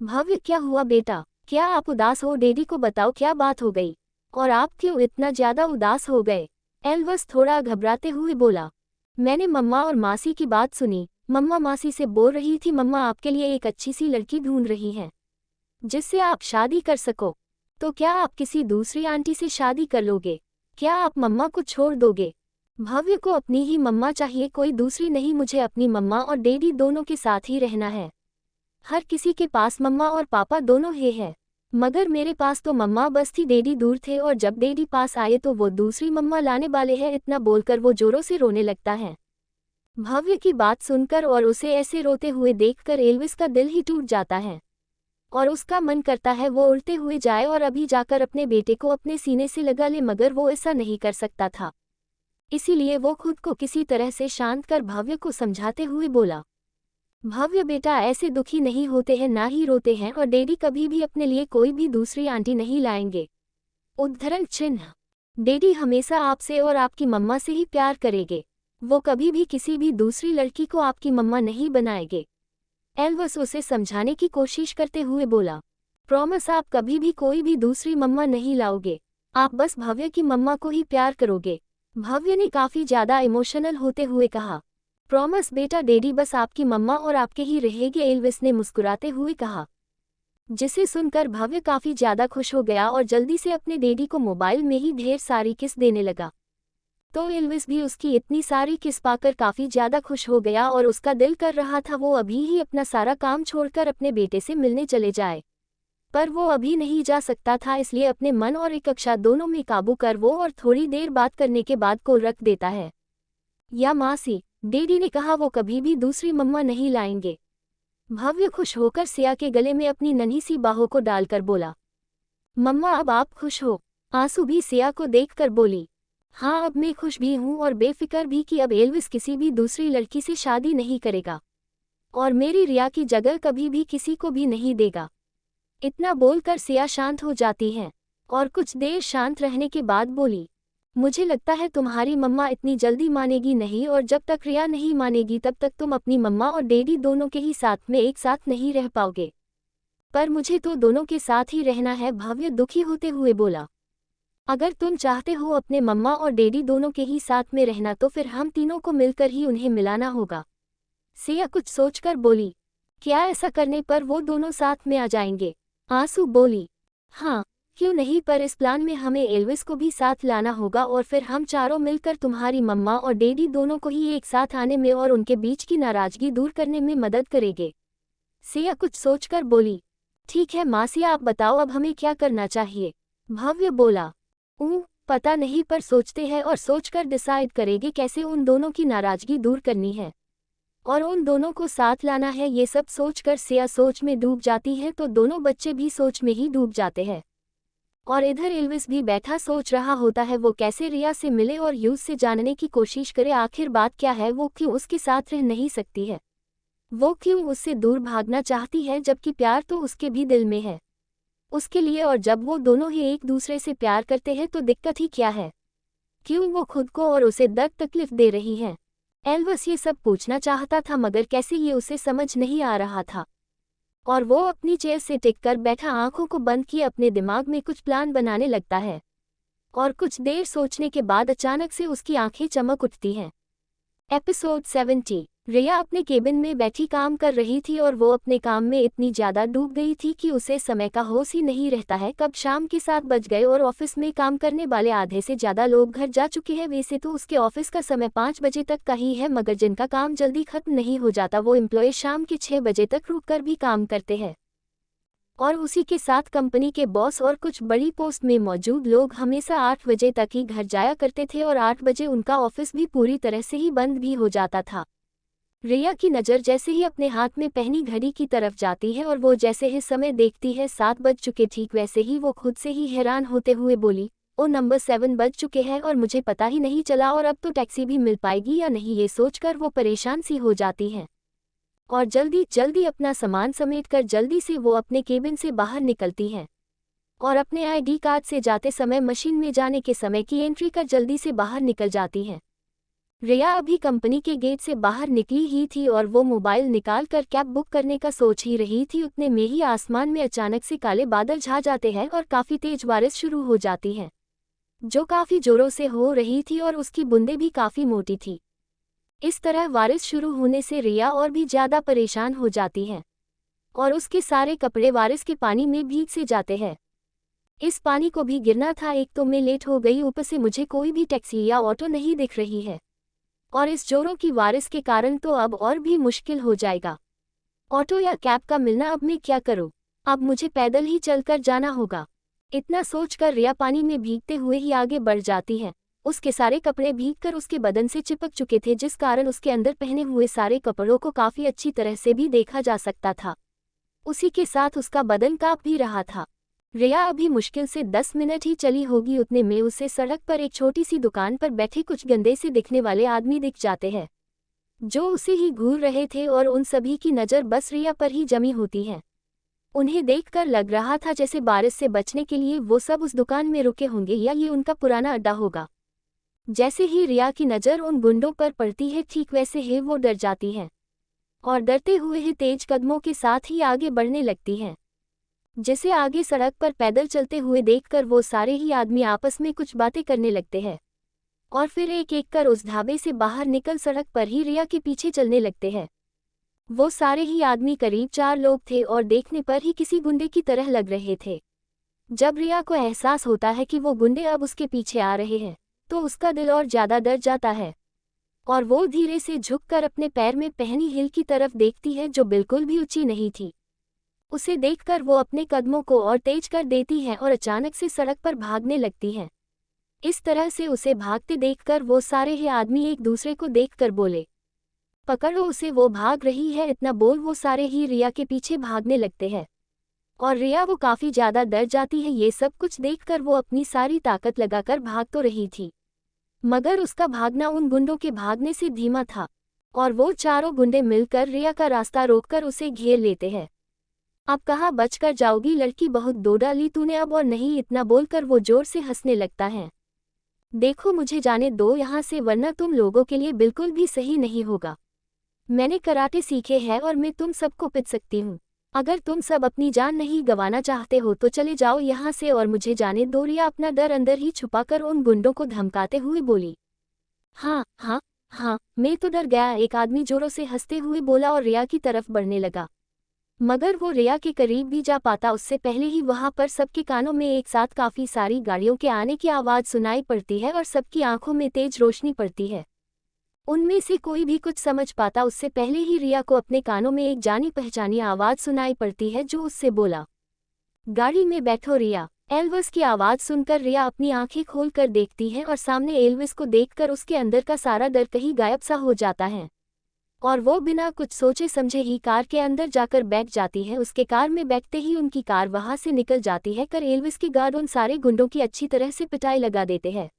भव्य क्या हुआ बेटा, क्या आप उदास हो? डैडी को बताओ क्या बात हो गई और आप क्यों इतना ज़्यादा उदास हो गए? एल्विस थोड़ा घबराते हुए बोला। मैंने मम्मा और मासी की बात सुनी। मम्मा मासी से बोल रही थी मम्मा आपके लिए एक अच्छी सी लड़की ढूंढ रही हैं जिससे आप शादी कर सको। तो क्या आप किसी दूसरी आंटी से शादी कर लोगे? क्या आप मम्मा को छोड़ दोगे? भव्य को अपनी ही मम्मा चाहिए, कोई दूसरी नहीं। मुझे अपनी मम्मा और डैडी दोनों के साथ ही रहना है। हर किसी के पास मम्मा और पापा दोनों ही है, मगर मेरे पास तो मम्मा बस थी, डैडी दूर थे और जब डैडी पास आए तो वो दूसरी मम्मा लाने वाले हैं। इतना बोलकर वो जोरों से रोने लगता है। भव्य की बात सुनकर और उसे ऐसे रोते हुए देखकर एल्विस का दिल ही टूट जाता है और उसका मन करता है वो उड़ते हुए जाए और अभी जाकर अपने बेटे को अपने सीने से लगा ले, मगर वो ऐसा नहीं कर सकता था। इसीलिए वो खुद को किसी तरह से शांत कर भव्य को समझाते हुए बोला, भव्य बेटा ऐसे दुखी नहीं होते हैं ना ही रोते हैं और डैडी कभी भी अपने लिए कोई भी दूसरी आंटी नहीं लाएंगे। उद्धरण चिन्ह। डैडी हमेशा आपसे और आपकी मम्मा से ही प्यार करेंगे, वो कभी भी किसी भी दूसरी लड़की को आपकी मम्मा नहीं बनाएंगे। एल्विस उसे समझाने की कोशिश करते हुए बोला, प्रॉमिस आप कभी भी कोई भी दूसरी मम्मा नहीं लाओगे, आप बस भव्य की मम्मा को ही प्यार करोगे। भव्य ने काफी ज्यादा इमोशनल होते हुए कहा, प्रॉमिस बेटा डैडी बस आपकी मम्मा और आपके ही रहेंगे। एल्विस ने मुस्कुराते हुए कहा, जिसे सुनकर भव्य काफी ज्यादा खुश हो गया और जल्दी से अपने डैडी को मोबाइल में ही ढेर सारी किस देने लगा। तो एल्विस भी उसकी इतनी सारी किस पाकर काफी ज्यादा खुश हो गया और उसका दिल कर रहा था वो अभी ही अपना सारा काम छोड़कर अपने बेटे से मिलने चले जाए, पर वो अभी नहीं जा सकता था। इसलिए अपने मन और इच्छा दोनों में काबू कर वो और थोड़ी देर बात करने के बाद कॉल रख देता है। या मासी, डैडी ने कहा वो कभी भी दूसरी मम्मा नहीं लाएंगे। भव्य खुश होकर सिया के गले में अपनी नन्ही सी बाहों को डालकर बोला, मम्मा अब आप खुश हो? आंसू भी सिया को देखकर बोली, हाँ अब मैं खुश भी हूँ और बेफिक्र भी कि अब एल्विस किसी भी दूसरी लड़की से शादी नहीं करेगा और मेरी रिया की जगह कभी भी किसी को भी नहीं देगा। इतना बोलकर सिया शांत हो जाती है और कुछ देर शांत रहने के बाद बोली, मुझे लगता है तुम्हारी मम्मा इतनी जल्दी मानेगी नहीं और जब तक रिया नहीं मानेगी तब तक तुम अपनी मम्मा और डैडी दोनों के ही साथ में एक साथ नहीं रह पाओगे। पर मुझे तो दोनों के साथ ही रहना है। भव्य दुखी होते हुए बोला, अगर तुम चाहते हो अपने मम्मा और डैडी दोनों के ही साथ में रहना तो फिर हम तीनों को मिलकर ही उन्हें मिलाना होगा। सिया कुछ सोचकर बोली, क्या ऐसा करने पर वो दोनों साथ में आ जाएंगे? आंसू बोली, हाँ क्यों नहीं, पर इस प्लान में हमें एल्विस को भी साथ लाना होगा और फिर हम चारों मिलकर तुम्हारी मम्मा और डैडी दोनों को ही एक साथ आने में और उनके बीच की नाराजगी दूर करने में मदद करेंगे। सिया कुछ सोचकर बोली, ठीक है मासी आप बताओ अब हमें क्या करना चाहिए? भव्य बोला, पता नहीं, पर सोचते हैं और सोचकर डिसाइड करेंगे कैसे उन दोनों की नाराजगी दूर करनी है और उन दोनों को साथ लाना है। ये सब सोचकर सिया सोच में डूब जाती है तो दोनों बच्चे भी सोच में ही डूब जाते हैं और इधर एल्विस भी बैठा सोच रहा होता है वो कैसे रिया से मिले और यूज से जानने की कोशिश करे आखिर बात क्या है, वो क्यों उसके साथ रह नहीं सकती है, वो क्यों उससे दूर भागना चाहती है जबकि प्यार तो उसके भी दिल में है उसके लिए। और जब वो दोनों ही एक दूसरे से प्यार करते हैं तो दिक्कत ही क्या है, क्यों वो खुद को और उसे दर्द तकलीफ दे रही है? एल्विस ये सब पूछना चाहता था मगर कैसे ये उसे समझ नहीं आ रहा था और वो अपनी चेयर से टिककर बैठा आंखों को बंद किए अपने दिमाग में कुछ प्लान बनाने लगता है और कुछ देर सोचने के बाद अचानक से उसकी आंखें चमक उठती हैं। एपिसोड 70। रिया अपने केबिन में बैठी काम कर रही थी और वो अपने काम में इतनी ज्यादा डूब गई थी कि उसे समय का होश ही नहीं रहता है। कब शाम के 7 बज गए और ऑफिस में काम करने वाले आधे से ज्यादा लोग घर जा चुके हैं। वैसे तो उसके ऑफिस का समय 5 बजे तक का ही है, मगर जिनका काम जल्दी खत्म नहीं हो जाता वो एम्प्लॉय शाम के 6 बजे तक रुक कर भी काम करते हैं और उसी के साथ कंपनी के बॉस और कुछ बड़ी पोस्ट में मौजूद लोग हमेशा 8 बजे तक ही घर जाया करते थे और 8 बजे उनका ऑफिस भी पूरी तरह से ही बंद भी हो जाता था। रिया की नज़र जैसे ही अपने हाथ में पहनी घड़ी की तरफ जाती है और वो जैसे ही समय देखती है 7 बज चुके, ठीक वैसे ही वो खुद से ही हैरान होते हुए बोली, ओ नंबर 7 बज चुके हैं और मुझे पता ही नहीं चला और अब तो टैक्सी भी मिल पाएगी या नहीं। ये सोचकर वो परेशान सी हो जाती है और जल्दी जल्दी अपना सामान समेटकर जल्दी से वो अपने केबिन से बाहर निकलती है और अपने आईडी कार्ड से जाते समय मशीन में जाने के समय की एंट्री कर जल्दी से बाहर निकल जाती है। रिया अभी कंपनी के गेट से बाहर निकली ही थी और वो मोबाइल निकाल कर कैब बुक करने का सोच ही रही थी। उतने में ही आसमान में अचानक से काले बादल छा जाते हैं और काफी तेज बारिश शुरू हो जाती है जो काफी जोरों से हो रही थी और उसकी बूंदें भी काफी मोटी थी। इस तरह बारिश शुरू होने से रिया और भी ज़्यादा परेशान हो जाती है और उसके सारे कपड़े बारिश के पानी में भीग से जाते हैं। इस पानी को भी गिरना था, एक तो मैं लेट हो गई, ऊपर से मुझे कोई भी टैक्सी या ऑटो नहीं दिख रही है और इस जोरों की बारिश के कारण तो अब और भी मुश्किल हो जाएगा। ऑटो या कैब का मिलना, अब मैं क्या करूं? अब मुझे पैदल ही चलकर जाना होगा। इतना सोचकर रिया पानी में भीगते हुए ही आगे बढ़ जाती है। उसके सारे कपड़े भीगकर उसके बदन से चिपक चुके थे, जिस कारण उसके अंदर पहने हुए सारे कपड़ों को काफ़ी अच्छी तरह से भी देखा जा सकता था। उसी के साथ उसका बदन काँप भी रहा था। रिया अभी मुश्किल से 10 मिनट ही चली होगी, उतने में उसे सड़क पर एक छोटी सी दुकान पर बैठे कुछ गंदे से दिखने वाले आदमी दिख जाते हैं, जो उसे ही घूर रहे थे और उन सभी की नज़र बस रिया पर ही जमी होती है। उन्हें देखकर लग रहा था जैसे बारिश से बचने के लिए वो सब उस दुकान में रुके होंगे या ये उनका पुराना अड्डा होगा। जैसे ही रिया की नज़र उन गुंडों पर पड़ती है, ठीक वैसे ही वो डर जाती है और डरते हुए ही तेज कदमों के साथ ही आगे बढ़ने लगती है। जिसे आगे सड़क पर पैदल चलते हुए देखकर वो सारे ही आदमी आपस में कुछ बातें करने लगते हैं और फिर एक एक कर उस ढाबे से बाहर निकल सड़क पर ही रिया के पीछे चलने लगते हैं। वो सारे ही आदमी करीब 4 लोग थे और देखने पर ही किसी गुंडे की तरह लग रहे थे। जब रिया को एहसास होता है कि वो गुंडे अब उसके पीछे आ रहे हैं, तो उसका दिल और ज़्यादा डर जाता है और वो धीरे से झुककर अपने पैर में पहनी हील की तरफ देखती है, जो बिल्कुल भी ऊंची नहीं थी। उसे देखकर वो अपने कदमों को और तेज कर देती है और अचानक से सड़क पर भागने लगती है। इस तरह से उसे भागते देखकर वो सारे ही आदमी एक दूसरे को देखकर बोले, पकड़ो उसे, वो भाग रही है। इतना बोल वो सारे ही रिया के पीछे भागने लगते हैं और रिया वो काफ़ी ज़्यादा डर जाती है। ये सब कुछ देखकर वो अपनी सारी ताकत लगाकर भाग तो रही थी, मगर उसका भागना उन गुंडों के भागने से धीमा था और वो चारों गुंडे मिलकर रिया का रास्ता रोककर उसे घेर लेते हैं। अब कहाँ बचकर जाओगी लड़की, बहुत दो डाली तूने अब और नहीं, इतना बोलकर वो जोर से हंसने लगता है। देखो मुझे जाने दो यहाँ से, वरना तुम लोगों के लिए बिल्कुल भी सही नहीं होगा। मैंने कराटे सीखे हैं और मैं तुम सबको पिट सकती हूँ। अगर तुम सब अपनी जान नहीं गंवाना चाहते हो तो चले जाओ यहाँ से और मुझे जाने दो। रिया अपना डर अंदर ही छुपाकर उन गुंडों को धमकाते हुए बोली, हाँ हाँ हाँ मैं तो डर गया, एक आदमी जोरों से हंसते हुए बोला और रिया की तरफ बढ़ने लगा। मगर वो रिया के करीब भी जा पाता उससे पहले ही वहां पर सबके कानों में एक साथ काफ़ी सारी गाड़ियों के आने की आवाज़ सुनाई पड़ती है और सबकी आंखों में तेज रोशनी पड़ती है। उनमें से कोई भी कुछ समझ पाता उससे पहले ही रिया को अपने कानों में एक जानी पहचानी आवाज़ सुनाई पड़ती है, जो उससे बोला, गाड़ी में बैठो रिया। एल्विस की आवाज़ सुनकर रिया अपनी आंखें खोलकर देखती है और सामने एल्विस को देखकर उसके अंदर का सारा डर कहीं गायब सा हो जाता है और वो बिना कुछ सोचे समझे ही कार के अंदर जाकर बैठ जाती है। उसके कार में बैठते ही उनकी कार वहां से निकल जाती है कर एल्विस के गार्ड उन सारे गुंडों की अच्छी तरह से पिटाई लगा देते हैं।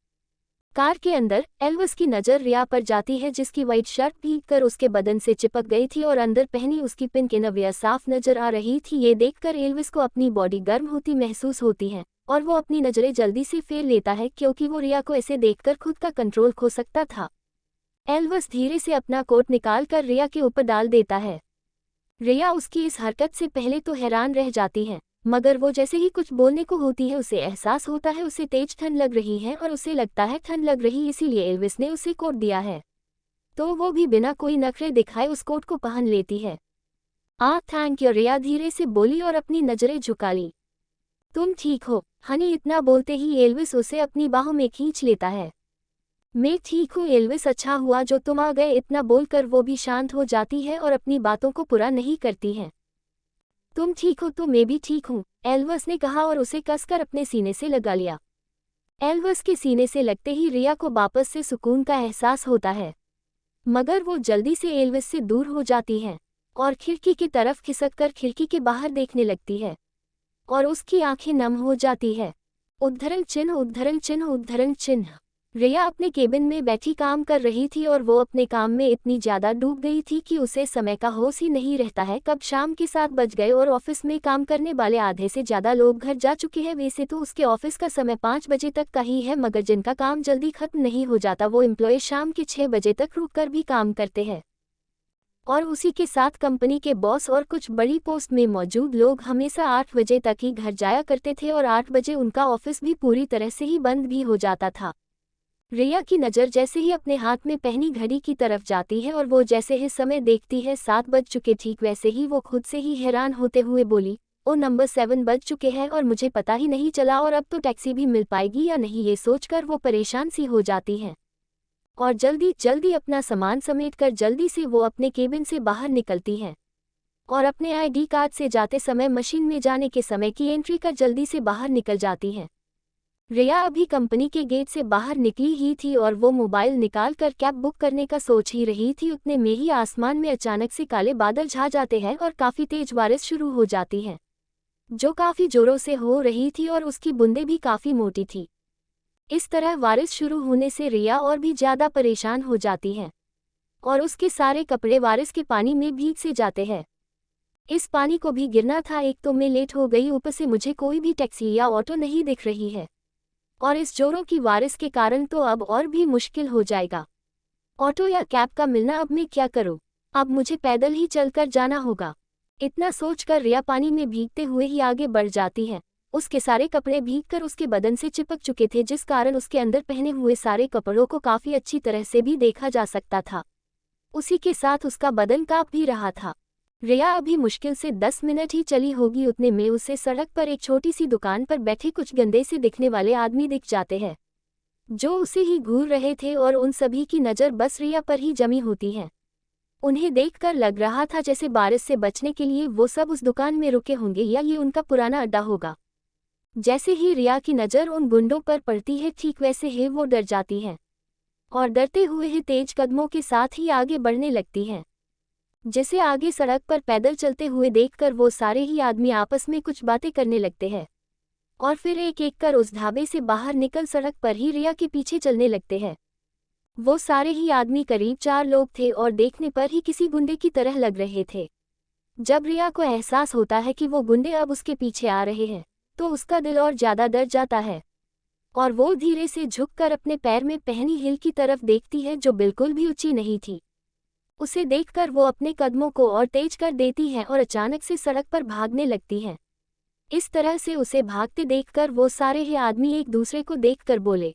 कार के अंदर एल्विस की नज़र रिया पर जाती है, जिसकी वाइट शर्ट भीग कर उसके बदन से चिपक गई थी और अंदर पहनी उसकी पिन के नविया साफ नजर आ रही थी। ये देखकर एल्विस को अपनी बॉडी गर्म होती महसूस होती है और वो अपनी नज़रें जल्दी से फेर लेता है, क्योंकि वो रिया को ऐसे देखकर खुद का कंट्रोल खो सकता था। एल्विस धीरे से अपना कोट निकाल कर रिया के ऊपर डाल देता है। रिया उसकी इस हरकत से पहले तो हैरान रह जाती है, मगर वो जैसे ही कुछ बोलने को होती है उसे एहसास होता है उसे तेज ठंड लग रही है और उसे लगता है ठंड लग रही, इसीलिए एल्विस ने उसे कोट दिया है। तो वो भी बिना कोई नखरे दिखाए उस कोट को पहन लेती है। थैंक यू, रिया धीरे से बोली और अपनी नज़रें झुका ली। तुम ठीक हो हनी, इतना बोलते ही एल्विस उसे अपनी बाहों में खींच लेता है। मैं ठीक हूँ एल्विस, अच्छा हुआ जो तुम आ गए, इतना बोलकर वो भी शांत हो जाती है और अपनी बातों को पूरा नहीं करती है। तुम ठीक हो तो मैं भी ठीक हूँ, एल्विस ने कहा और उसे कसकर अपने सीने से लगा लिया। एल्विस के सीने से लगते ही रिया को वापस से सुकून का एहसास होता है, मगर वो जल्दी से एल्विस से दूर हो जाती है और खिड़की की तरफ खिसककर खिड़की के बाहर देखने लगती है और उसकी आंखें नम हो जाती है। उद्धरण चिन्ह उद्धरण चिन्ह उद्धरण चिन्ह। रिया अपने केबिन में बैठी काम कर रही थी और वो अपने काम में इतनी ज़्यादा डूब गई थी कि उसे समय का होश ही नहीं रहता है। कब शाम के 7 बज गए और ऑफिस में काम करने वाले आधे से ज़्यादा लोग घर जा चुके हैं। वैसे तो उसके ऑफिस का समय 5 बजे तक का ही है, मगर जिनका काम जल्दी खत्म नहीं हो जाता वो एम्प्लॉय शाम के 6 बजे तक रुक कर भी काम करते हैं और उसी के साथ कंपनी के बॉस और कुछ बड़ी पोस्ट में मौजूद लोग हमेशा 8 बजे तक ही घर जाया करते थे और 8 बजे उनका ऑफिस भी पूरी तरह से ही बंद भी हो जाता था। रिया की नज़र जैसे ही अपने हाथ में पहनी घड़ी की तरफ जाती है और वो जैसे ही समय देखती है 7 बज चुके, ठीक वैसे ही वो खुद से ही हैरान होते हुए बोली, ओ नंबर 7 बज चुके हैं और मुझे पता ही नहीं चला, और अब तो टैक्सी भी मिल पाएगी या नहीं, ये सोचकर वो परेशान सी हो जाती है और जल्दी जल्दी अपना सामान समेटकर जल्दी से वो अपने केबिन से बाहर निकलती है और अपने आईडी कार्ड से जाते समय मशीन में जाने के समय की एंट्री कर जल्दी से बाहर निकल जाती है। रिया अभी कंपनी के गेट से बाहर निकली ही थी और वो मोबाइल निकाल कर कैब बुक करने का सोच ही रही थी, उतने में ही आसमान में अचानक से काले बादल छा जाते हैं और काफ़ी तेज बारिश शुरू हो जाती है, जो काफ़ी जोरों से हो रही थी और उसकी बूंदें भी काफ़ी मोटी थी। इस तरह बारिश शुरू होने से रिया और भी ज़्यादा परेशान हो जाती है और उसके सारे कपड़े बारिश के पानी में भीग से जाते हैं। इस पानी को भी गिरना था, एक तो मैं लेट हो गई, ऊपर से मुझे कोई भी टैक्सी या ऑटो नहीं दिख रही है और इस जोरों की बारिश के कारण तो अब और भी मुश्किल हो जाएगा। ऑटो या कैब का मिलना अब मैं क्या करूं? अब मुझे पैदल ही चलकर जाना होगा। इतना सोचकर रिया पानी में भीगते हुए ही आगे बढ़ जाती है। उसके सारे कपड़े भीगकर उसके बदन से चिपक चुके थे, जिस कारण उसके अंदर पहने हुए सारे कपड़ों को काफ़ी अच्छी तरह से भी देखा जा सकता था। उसी के साथ उसका बदन काँप भी रहा था। रिया अभी मुश्किल से 10 मिनट ही चली होगी, उतने में उसे सड़क पर एक छोटी सी दुकान पर बैठे कुछ गंदे से दिखने वाले आदमी दिख जाते हैं, जो उसे ही घूर रहे थे और उन सभी की नज़र बस रिया पर ही जमी होती है। उन्हें देखकर लग रहा था जैसे बारिश से बचने के लिए वो सब उस दुकान में रुके होंगे या ये उनका पुराना अड्डा होगा। जैसे ही रिया की नज़र उन गुंडों पर पड़ती है, ठीक वैसे ही वो डर जाती है और डरते हुए ही तेज कदमों के साथ ही आगे बढ़ने लगती है। जैसे आगे सड़क पर पैदल चलते हुए देखकर वो सारे ही आदमी आपस में कुछ बातें करने लगते हैं और फिर एक एक कर उस ढाबे से बाहर निकल सड़क पर ही रिया के पीछे चलने लगते हैं। वो सारे ही आदमी करीब 4 लोग थे और देखने पर ही किसी गुंडे की तरह लग रहे थे। जब रिया को एहसास होता है कि वो गुंडे अब उसके पीछे आ रहे हैं, तो उसका दिल और ज़्यादा डर जाता है और वो धीरे से झुककर अपने पैर में पहनी हील की तरफ देखती है, जो बिल्कुल भी ऊंची नहीं थी। उसे देखकर वो अपने कदमों को और तेज कर देती है और अचानक से सड़क पर भागने लगती है। इस तरह से उसे भागते देखकर वो सारे ही आदमी एक दूसरे को देखकर बोले,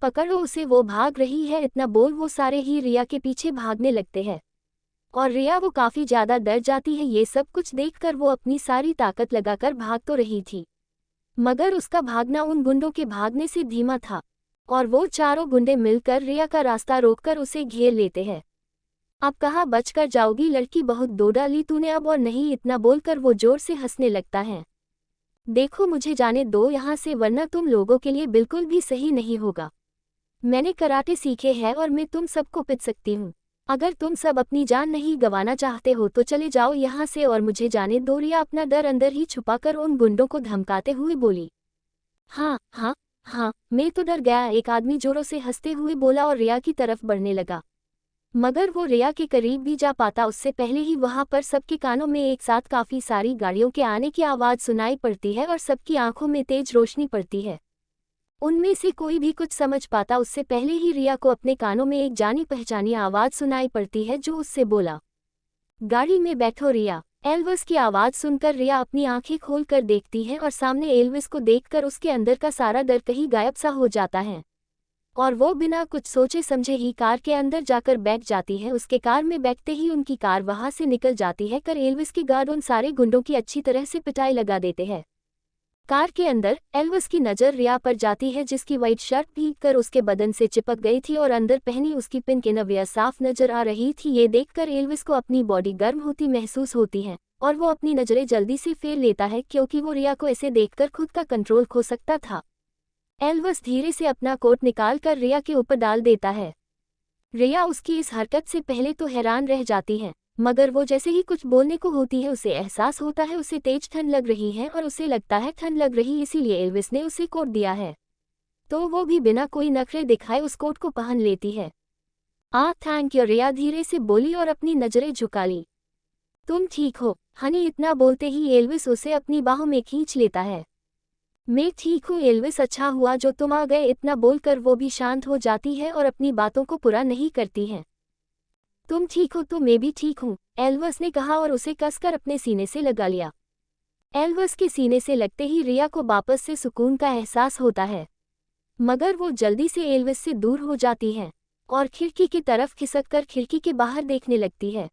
पकड़ो उसे, वो भाग रही है। इतना बोल वो सारे ही रिया के पीछे भागने लगते हैं और रिया वो काफ़ी ज़्यादा डर जाती है। ये सब कुछ देखकर वो अपनी सारी ताकत लगाकर भाग तो रही थी, मगर उसका भागना उन गुंडों के भागने से धीमा था और वो चारों गुंडे मिलकर रिया का रास्ता रोककर उसे घेर लेते हैं। अब कहाँ बचकर जाओगी लड़की, बहुत दो डाली तूने अब और नहीं, इतना बोलकर वो जोर से हंसने लगता है। देखो मुझे जाने दो यहाँ से, वरना तुम लोगों के लिए बिल्कुल भी सही नहीं होगा। मैंने कराटे सीखे हैं और मैं तुम सबको पिट सकती हूँ। अगर तुम सब अपनी जान नहीं गंवाना चाहते हो तो चले जाओ यहाँ से और मुझे जाने दो। रिया अपना डर अंदर ही छुपाकर उन गुंडों को धमकाते हुए बोली, हाँ हाँ हाँ मैं तो डर गया, एक आदमी जोरों से हंसते हुए बोला और रिया की तरफ बढ़ने लगा। मगर वो रिया के करीब भी जा पाता उससे पहले ही वहां पर सबके कानों में एक साथ काफ़ी सारी गाड़ियों के आने की आवाज़ सुनाई पड़ती है और सबकी आंखों में तेज रोशनी पड़ती है। उनमें से कोई भी कुछ समझ पाता उससे पहले ही रिया को अपने कानों में एक जानी पहचानी आवाज़ सुनाई पड़ती है, जो उससे बोला, गाड़ी में बैठो रिया। एल्विस की आवाज़ सुनकर रिया अपनी आंखें खोलकर देखती है और सामने एल्विस को देखकर उसके अंदर का सारा डर कहीं गायब सा हो जाता है और वो बिना कुछ सोचे समझे ही कार के अंदर जाकर बैठ जाती है। उसके कार में बैठते ही उनकी कार वहां से निकल जाती है कर एल्विस के गार्ड उन सारे गुंडों की अच्छी तरह से पिटाई लगा देते हैं। कार के अंदर एल्विस की नज़र रिया पर जाती है, जिसकी वाइट शर्ट भीग कर उसके बदन से चिपक गई थी और अंदर पहनी उसकी पिन की नविया साफ नजर आ रही थी। ये देखकर एल्विस को अपनी बॉडी गर्म होती महसूस होती है और वो अपनी नज़रें जल्दी से फेर लेता है, क्योंकि वो रिया को ऐसे देखकर खुद का कंट्रोल खो सकता था। एल्विस धीरे से अपना कोट निकालकर रिया के ऊपर डाल देता है। रिया उसकी इस हरकत से पहले तो हैरान रह जाती है, मगर वो जैसे ही कुछ बोलने को होती है उसे एहसास होता है उसे तेज ठंड लग रही है और उसे लगता है ठंड लग रही इसीलिए एल्विस ने उसे कोट दिया है, तो वो भी बिना कोई नखरे दिखाए उस कोट को पहन लेती है। थैंक यू, रिया धीरे से बोली और अपनी नज़रें झुका ली। तुम ठीक हो हनी, इतना बोलते ही एल्विस उसे अपनी बाहों में खींच लेता है। मैं ठीक हूँ एल्विस, अच्छा हुआ जो तुम आ गए। इतना बोलकर वो भी शांत हो जाती है और अपनी बातों को पूरा नहीं करती है। तुम ठीक हो तो मैं भी ठीक हूँ, एल्विस ने कहा और उसे कसकर अपने सीने से लगा लिया। एल्विस के सीने से लगते ही रिया को वापस से सुकून का एहसास होता है। मगर वो जल्दी से एल्विस से दूर हो जाती है और खिड़की की तरफ खिसककर खिड़की के बाहर देखने लगती है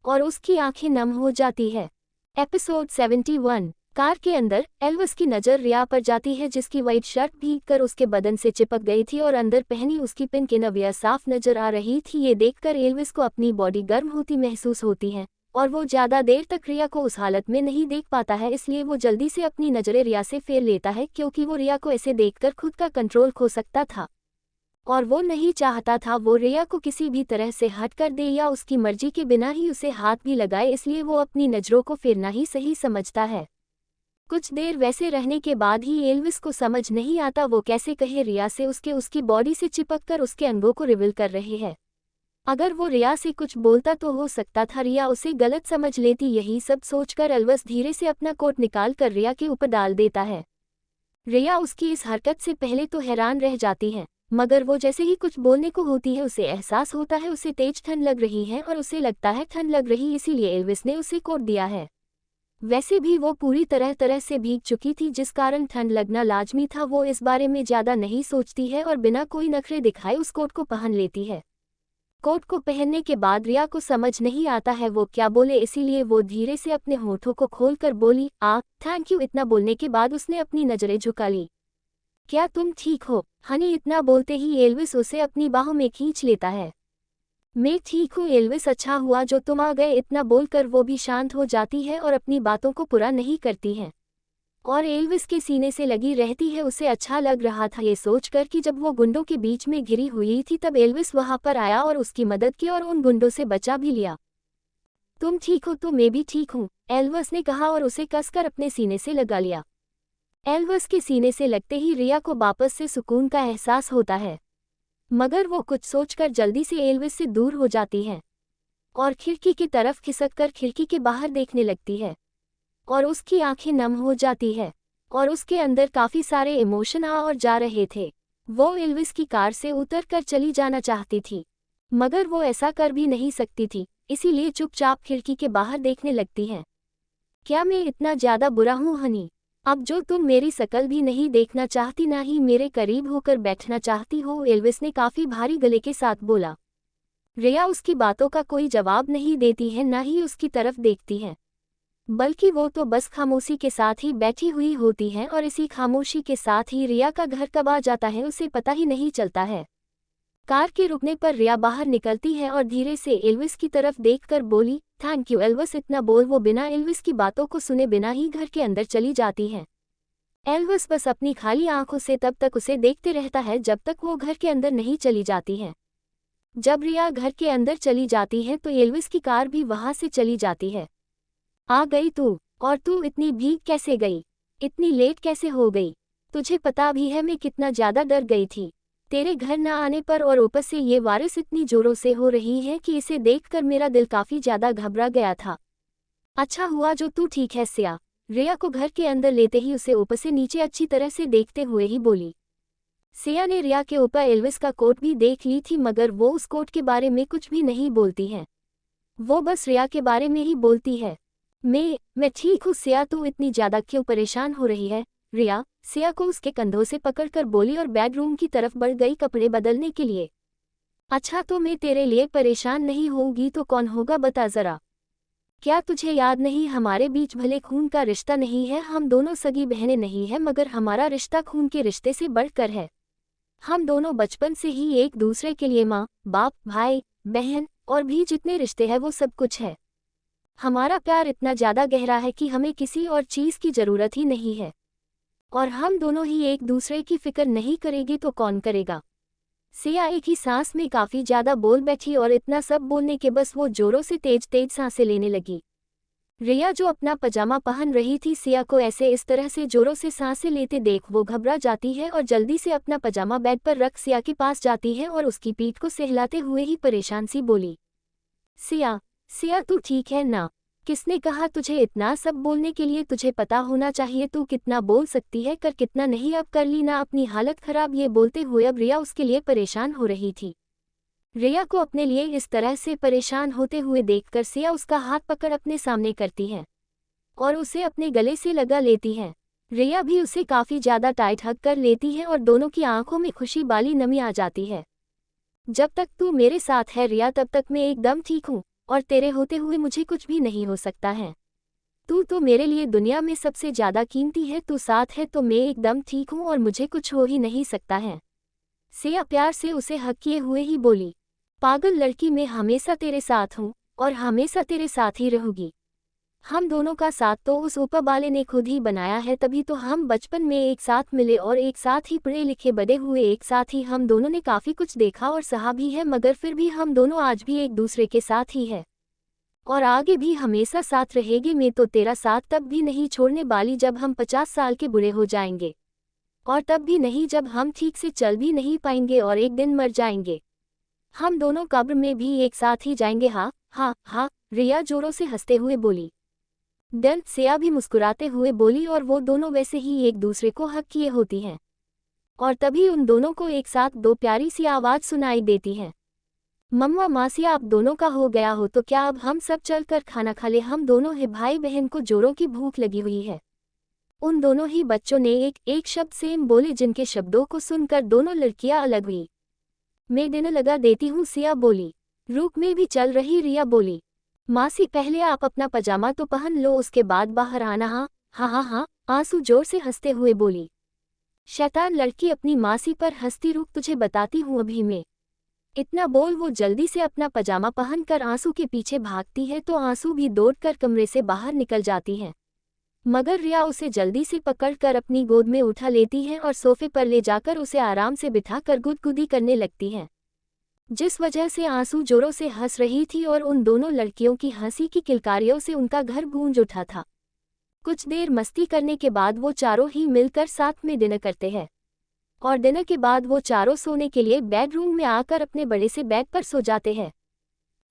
और उसकी आंखें नम हो जाती है। एपिसोड 71। कार के अंदर एल्विस की नज़र रिया पर जाती है जिसकी वाइट शर्ट भीगकर उसके बदन से चिपक गई थी और अंदर पहनी उसकी पिन की नविया साफ नजर आ रही थी। ये देखकर एल्विस को अपनी बॉडी गर्म होती महसूस होती है और वो ज़्यादा देर तक रिया को उस हालत में नहीं देख पाता है, इसलिए वो जल्दी से अपनी नज़रें रिया से फेर लेता है क्योंकि वो रिया को ऐसे देखकर खुद का कंट्रोल खो सकता था और वो नहीं चाहता था वो रिया को किसी भी तरह से हट कर दे या उसकी मर्जी के बिना ही उसे हाथ भी लगाए, इसलिए वो अपनी नज़रों को फेरना ही सही समझता है। कुछ देर वैसे रहने के बाद ही एल्विस को समझ नहीं आता वो कैसे कहे रिया से उसकी बॉडी से चिपककर उसके अंगों को रिवील कर रहे हैं। अगर वो रिया से कुछ बोलता तो हो सकता था रिया उसे गलत समझ लेती। यही सब सोचकर एल्विस धीरे से अपना कोट निकाल कर रिया के ऊपर डाल देता है। रिया उसकी इस हरकत से पहले तो हैरान रह जाती है, मगर वो जैसे ही कुछ बोलने को होती है उसे एहसास होता है उसे तेज ठंड लग रही है और उसे लगता है ठंड लग रही इसीलिए एल्विस ने उसे कोट दिया है। वैसे भी वो पूरी तरह से भीग चुकी थी जिस कारण ठंड लगना लाजमी था। वो इस बारे में ज़्यादा नहीं सोचती है और बिना कोई नखरे दिखाए उस कोट को पहन लेती है। कोट को पहनने के बाद रिया को समझ नहीं आता है वो क्या बोले, इसीलिए वो धीरे से अपने होठों को खोलकर बोली थैंक यू। इतना बोलने के बाद उसने अपनी नज़रें झुका ली। क्या तुम ठीक हो हनी? इतना बोलते ही एल्विस उसे अपनी बाहों में खींच लेता है। मैं ठीक हूँ एल्विस, अच्छा हुआ जो तुम आ गए। इतना बोलकर वो भी शांत हो जाती है और अपनी बातों को पूरा नहीं करती है और एल्विस के सीने से लगी रहती है। उसे अच्छा लग रहा था ये सोचकर कि जब वो गुंडों के बीच में घिरी हुई थी तब एल्विस वहां पर आया और उसकी मदद की और उन गुंडों से बचा भी लिया। तुम ठीक हो तो मैं भी ठीक हूँ, एल्विस ने कहा और उसे कसकर अपने सीने से लगा लिया। एल्विस के सीने से लगते ही रिया को वापस से सुकून का एहसास होता है, मगर वो कुछ सोचकर जल्दी से एल्विस से दूर हो जाती है और खिड़की की तरफ खिसककर खिड़की के बाहर देखने लगती है और उसकी आंखें नम हो जाती है और उसके अंदर काफ़ी सारे इमोशन आ और जा रहे थे। वो एल्विस की कार से उतरकर चली जाना चाहती थी, मगर वो ऐसा कर भी नहीं सकती थी, इसीलिए चुपचाप खिड़की के बाहर देखने लगती है। क्या मैं इतना ज़्यादा बुरा हूँ हनी? अब जो तुम मेरी शकल भी नहीं देखना चाहती ना ही मेरे करीब होकर बैठना चाहती हो, एल्विस ने काफ़ी भारी गले के साथ बोला। रिया उसकी बातों का कोई जवाब नहीं देती है, ना ही उसकी तरफ देखती है, बल्कि वो तो बस खामोशी के साथ ही बैठी हुई होती है और इसी खामोशी के साथ ही रिया का घर कब आ जाता है उसे पता ही नहीं चलता है। कार के रुकने पर रिया बाहर निकलती है और धीरे से एल्विस की तरफ देखकर बोली थैंक यू एल्विस। इतना बोल वो बिना एल्विस की बातों को सुने बिना ही घर के अंदर चली जाती है। एल्विस बस अपनी खाली आंखों से तब तक उसे देखते रहता है जब तक वो घर के अंदर नहीं चली जाती है। जब रिया घर के अंदर चली जाती है तो एल्विस की कार भी वहां से चली जाती है। आ गई तू? और तू इतनी भीग कैसे गई? इतनी लेट कैसे हो गई? तुझे पता भी है मैं कितना ज़्यादा डर गई थी तेरे घर न आने पर, और ऊपर से ये बारिश इतनी जोरों से हो रही है कि इसे देखकर मेरा दिल काफ़ी ज़्यादा घबरा गया था। अच्छा हुआ जो तू ठीक है सिया। रिया को घर के अंदर लेते ही उसे ऊपर से नीचे अच्छी तरह से देखते हुए ही बोली। सिया ने रिया के ऊपर एल्विस का कोट भी देख ली थी, मगर वो उस कोट के बारे में कुछ भी नहीं बोलती है, वो बस रिया के बारे में ही बोलती है। मैं ठीक हूँ सिया, तू इतनी ज़्यादा क्यों परेशान हो रही है? रिया सिया को उसके कंधों से पकड़कर बोली और बेडरूम की तरफ बढ़ गई कपड़े बदलने के लिए। अच्छा तो मैं तेरे लिए परेशान नहीं होगी तो कौन होगा बता ज़रा। क्या तुझे याद नहीं हमारे बीच भले खून का रिश्ता नहीं है, हम दोनों सगी बहनें नहीं हैं, मगर हमारा रिश्ता खून के रिश्ते से बढ़कर है। हम दोनों बचपन से ही एक दूसरे के लिए माँ बाप भाई बहन और भी जितने रिश्ते हैं वो सब कुछ है। हमारा प्यार इतना ज़्यादा गहरा है कि हमें किसी और चीज़ की ज़रूरत ही नहीं है, और हम दोनों ही एक दूसरे की फिक्र नहीं करेंगे तो कौन करेगा? सिया एक ही सांस में काफ़ी ज़्यादा बोल बैठी और इतना सब बोलने के बस वो जोरों से तेज सांसें लेने लगी। रिया जो अपना पजामा पहन रही थी सिया को ऐसे इस तरह से जोरों से सांसें लेते देख वो घबरा जाती है और जल्दी से अपना पजामा बेड पर रख सिया के पास जाती है और उसकी पीठ को सहलाते हुए ही परेशान सी बोली, सिया तू ठीक है ना? किसने कहा तुझे इतना सब बोलने के लिए? तुझे पता होना चाहिए तू कितना बोल सकती है, कर कितना नहीं, अब कर ली ना अपनी हालत खराब। ये बोलते हुए अब रिया उसके लिए परेशान हो रही थी। रिया को अपने लिए इस तरह से परेशान होते हुए देखकर सिया उसका हाथ पकड़ अपने सामने करती है और उसे अपने गले से लगा लेती है। रिया भी उसे काफी ज्यादा टाइट हग कर लेती है और दोनों की आंखों में खुशी वाली नमी आ जाती है। जब तक तू मेरे साथ है रिया तब तक मैं एकदम ठीक हूँ, और तेरे होते हुए मुझे कुछ भी नहीं हो सकता है। तू तो मेरे लिए दुनिया में सबसे ज्यादा कीमती है, तू साथ है तो मैं एकदम ठीक हूँ और मुझे कुछ हो ही नहीं सकता है। सिया प्यार से उसे हक किए हुए ही बोली, पागल लड़की, मैं हमेशा तेरे साथ हूँ और हमेशा तेरे साथ ही रहूंगी। हम दोनों का साथ तो उस ऊपर वाले ने खुद ही बनाया है, तभी तो हम बचपन में एक साथ मिले और एक साथ ही पढ़े लिखे बड़े हुए, एक साथ ही हम दोनों ने काफ़ी कुछ देखा और सहा भी है, मगर फिर भी हम दोनों आज भी एक दूसरे के साथ ही है और आगे भी हमेशा साथ रहेंगे। मैं तो तेरा साथ तब भी नहीं छोड़ने वाली जब हम 50 साल के बूढ़े हो जाएंगे, और तब भी नहीं जब हम ठीक से चल भी नहीं पाएंगे और एक दिन मर जाएंगे। हम दोनों कब्र में भी एक साथ ही जाएंगे। हाँ हाँ हाँ, रिया जोरों से हंसते हुए बोली। देन सिया भी मुस्कुराते हुए बोली, और वो दोनों वैसे ही एक दूसरे को हक किए होती हैं। और तभी उन दोनों को एक साथ दो प्यारी सी आवाज़ सुनाई देती है, मम्मा मासिया आप दोनों का हो गया हो तो क्या अब हम सब चलकर खाना खा ले, हम दोनों ही भाई बहन को जोरों की भूख लगी हुई है। उन दोनों ही बच्चों ने एक एक शब्द सेम बोले, जिनके शब्दों को सुनकर दोनों लड़कियां अलग हुई। मैं दिन लगा देती हूँ, सिया बोली। रूप में भी चल रही रिया बोली, मासी पहले आप अपना पजामा तो पहन लो, उसके बाद बाहर आना। हाँ हाँ हाँ हाँ, आंसू जोर से हंसते हुए बोली। शैतान लड़की अपनी मासी पर हंसती, रुक तुझे बताती हूँ अभी मैं। इतना बोल वो जल्दी से अपना पजामा पहनकर आंसू के पीछे भागती है, तो आंसू भी दौड़कर कमरे से बाहर निकल जाती है। मगर रिया उसे जल्दी से पकड़कर अपनी गोद में उठा लेती है और सोफे पर ले जाकर उसे आराम से बिठाकर गुदगुदी करने लगती है, जिस वजह से आंसू जोरों से हंस रही थी और उन दोनों लड़कियों की हंसी की किलकारियों से उनका घर गूंज उठा था। कुछ देर मस्ती करने के बाद वो चारों ही मिलकर साथ में डिनर करते हैं, और डिनर के बाद वो चारों सोने के लिए बेडरूम में आकर अपने बड़े से बेड पर सो जाते हैं।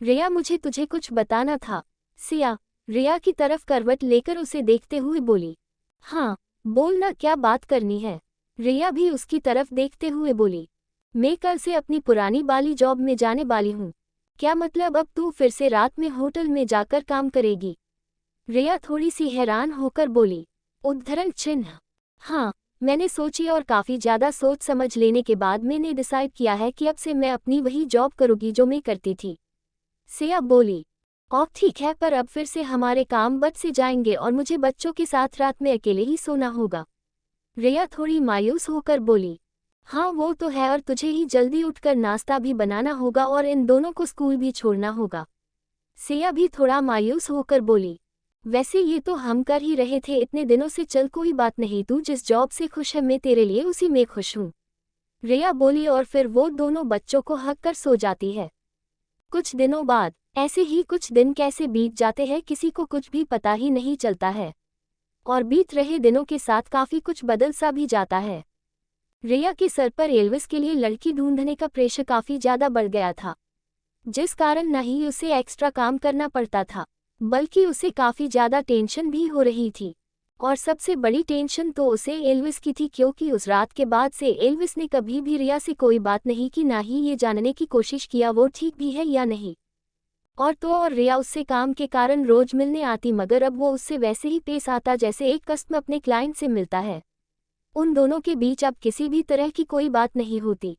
रिया मुझे तुझे कुछ बताना था, सिया रिया की तरफ करवट लेकर उसे देखते हुए बोली। हाँ बोलना, क्या बात करनी है, रिया भी उसकी तरफ देखते हुए बोली। मैं कल से अपनी पुरानी वाली जॉब में जाने वाली हूँ। क्या मतलब, अब तू फिर से रात में होटल में जाकर काम करेगी? रिया थोड़ी सी हैरान होकर बोली। उद्धरण चिन्ह। हाँ, मैंने सोची और काफ़ी ज़्यादा सोच समझ लेने के बाद मैंने डिसाइड किया है कि अब से मैं अपनी वही जॉब करूँगी जो मैं करती थी, सिया बोली। और ठीक है, पर अब फिर से हमारे काम बच से जाएंगे और मुझे बच्चों के साथ रात में अकेले ही सोना होगा। रिया थोड़ी मायूस होकर बोली। हाँ वो तो है, और तुझे ही जल्दी उठकर नाश्ता भी बनाना होगा और इन दोनों को स्कूल भी छोड़ना होगा, सिया भी थोड़ा मायूस होकर बोली। वैसे ये तो हम कर ही रहे थे इतने दिनों से, चल कोई बात नहीं, तू जिस जॉब से खुश है मैं तेरे लिए उसी में खुश हूँ, रिया बोली। और फिर वो दोनों बच्चों को हक कर सो जाती है। कुछ दिनों बाद ऐसे ही कुछ दिन कैसे बीत जाते हैं किसी को कुछ भी पता ही नहीं चलता है, और बीत रहे दिनों के साथ काफ़ी कुछ बदल सा भी जाता है। रिया के सर पर एल्विस के लिए लड़की ढूंढने का प्रेशर काफ़ी ज़्यादा बढ़ गया था, जिस कारण न ही उसे एक्स्ट्रा काम करना पड़ता था, बल्कि उसे काफ़ी ज़्यादा टेंशन भी हो रही थी। और सबसे बड़ी टेंशन तो उसे एल्विस की थी, क्योंकि उस रात के बाद से एल्विस ने कभी भी रिया से कोई बात नहीं की, ना ही ये जानने की कोशिश किया वो ठीक भी है या नहीं। और रिया उससे काम के कारण रोज मिलने आती, मगर अब वो उससे वैसे ही पेश आता जैसे एक कस्टमर अपने क्लाइंट से मिलता है। उन दोनों के बीच अब किसी भी तरह की कोई बात नहीं होती।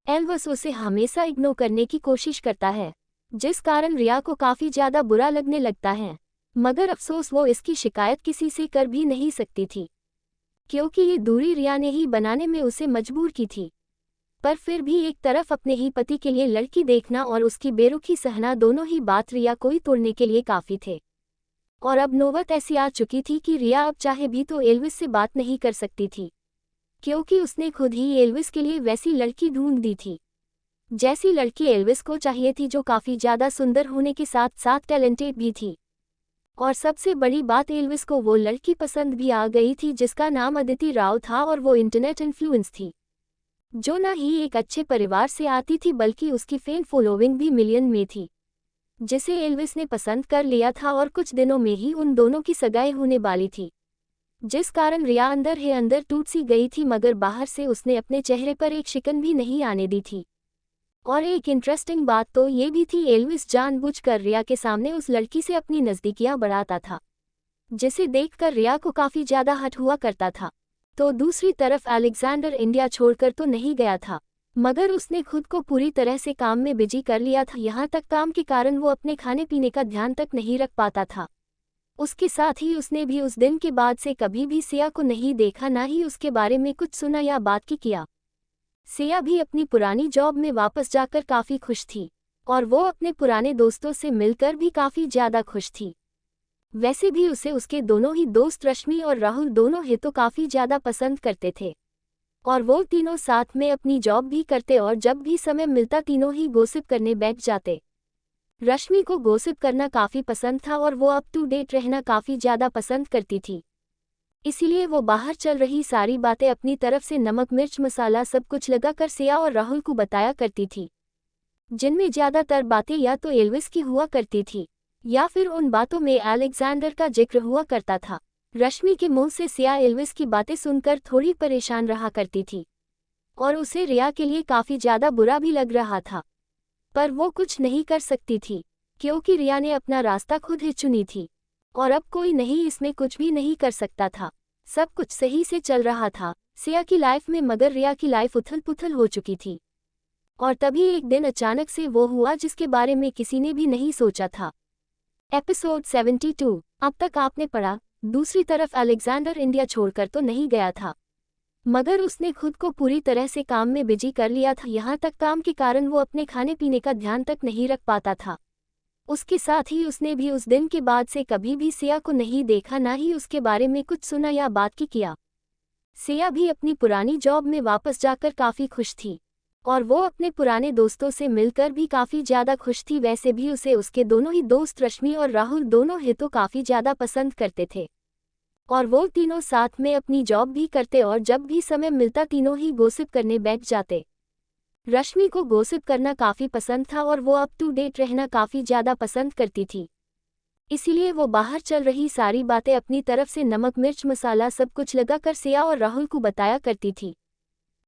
एल्विस उसे हमेशा इग्नोर करने की कोशिश करता है, जिस कारण रिया को काफ़ी ज़्यादा बुरा लगने लगता है। मगर अफसोस वो इसकी शिकायत किसी से कर भी नहीं सकती थी, क्योंकि ये दूरी रिया ने ही बनाने में उसे मजबूर की थी। पर फिर भी एक तरफ अपने ही पति के लिए लड़की देखना और उसकी बेरुखी सहना, दोनों ही बात रिया को ही तोड़ने के लिए काफ़ी थे। और अब नौबत ऐसी आ चुकी थी कि रिया अब चाहे भी तो एल्विस से बात नहीं कर सकती थी, क्योंकि उसने खुद ही एल्विस के लिए वैसी लड़की ढूंढ दी थी, जैसी लड़की एल्विस को चाहिए थी, जो काफ़ी ज़्यादा सुंदर होने के साथ साथ टैलेंटेड भी थी। और सबसे बड़ी बात, एल्विस को वो लड़की पसंद भी आ गई थी जिसका नाम अदिति राव था, और वो इंटरनेट इन्फ्लुएंस थी, जो न ही एक अच्छे परिवार से आती थी बल्कि उसकी फैन फॉलोइंग भी मिलियन में थी, जिसे एल्विस ने पसंद कर लिया था। और कुछ दिनों में ही उन दोनों की सगाई होने वाली थी, जिस कारण रिया अंदर ही अंदर टूट सी गई थी, मगर बाहर से उसने अपने चेहरे पर एक शिकन भी नहीं आने दी थी। और एक इंटरेस्टिंग बात तो ये भी थी, एल्विस जानबूझकर रिया के सामने उस लड़की से अपनी नज़दीकियां बढ़ाता था, जिसे देखकर रिया को काफी ज्यादा हट हुआ करता था। तो दूसरी तरफ अलेक्जेंडर इंडिया छोड़कर तो नहीं गया था, मगर उसने खुद को पूरी तरह से काम में बिजी कर लिया था। यहाँ तक काम के कारण वो अपने खाने पीने का ध्यान तक नहीं रख पाता था। उसके साथ ही उसने भी उस दिन के बाद से कभी भी सिया को नहीं देखा, ना ही उसके बारे में कुछ सुना या बात की किया। सिया भी अपनी पुरानी जॉब में वापस जाकर काफी खुश थी और वो अपने पुराने दोस्तों से मिलकर भी काफी ज्यादा खुश थी। वैसे भी उसे उसके दोनों ही दोस्त रश्मि और राहुल दोनों ही तो काफी ज्यादा पसंद करते थे और वो तीनों साथ में अपनी जॉब भी करते और जब भी समय मिलता तीनों ही गॉसिप करने बैठ जाते। रश्मि को गॉसिप करना काफी पसंद था और वो अप टू डेट रहना काफी ज्यादा पसंद करती थी। इसीलिए वो बाहर चल रही सारी बातें अपनी तरफ से नमक मिर्च मसाला सब कुछ लगाकर सिया और राहुल को बताया करती थी, जिनमें ज्यादातर बातें या तो एल्विस की हुआ करती थी या फिर उन बातों में अलेक्जेंडर का जिक्र हुआ करता था। रश्मि के मुंह से सिया एल्विस की बातें सुनकर थोड़ी परेशान रहा करती थी और उसे रिया के लिए काफी ज्यादा बुरा भी लग रहा था, पर वो कुछ नहीं कर सकती थी क्योंकि रिया ने अपना रास्ता खुद ही चुनी थी और अब कोई नहीं इसमें कुछ भी नहीं कर सकता था। सब कुछ सही से चल रहा था सिया की लाइफ में, मगर रिया की लाइफ उथल पुथल हो चुकी थी। और तभी एक दिन अचानक से वो हुआ जिसके बारे में किसी ने भी नहीं सोचा था। एपिसोड 72। अब तक आपने पढ़ा। दूसरी तरफ अलेक्जेंडर इंडिया छोड़कर तो नहीं गया था, मगर उसने खुद को पूरी तरह से काम में बिजी कर लिया था। यहाँ तक काम के कारण वो अपने खाने पीने का ध्यान तक नहीं रख पाता था। उसके साथ ही उसने भी उस दिन के बाद से कभी भी सिया को नहीं देखा, ना ही उसके बारे में कुछ सुना या बात की किया। सिया भी अपनी पुरानी जॉब में वापस जाकर काफी खुश थी और वो अपने पुराने दोस्तों से मिलकर भी काफी ज्यादा खुश थी। वैसे भी उसे उसके दोनों ही दोस्त रश्मि और राहुल दोनों ही तो काफी ज्यादा पसंद करते थे और वो तीनों साथ में अपनी जॉब भी करते और जब भी समय मिलता तीनों ही गॉसिप करने बैठ जाते। रश्मि को गॉसिप करना काफी पसंद था और वो अप टू डेट रहना काफी ज्यादा पसंद करती थी। इसीलिए वो बाहर चल रही सारी बातें अपनी तरफ से नमक मिर्च मसाला सब कुछ लगाकर सिया और राहुल को बताया करती थी,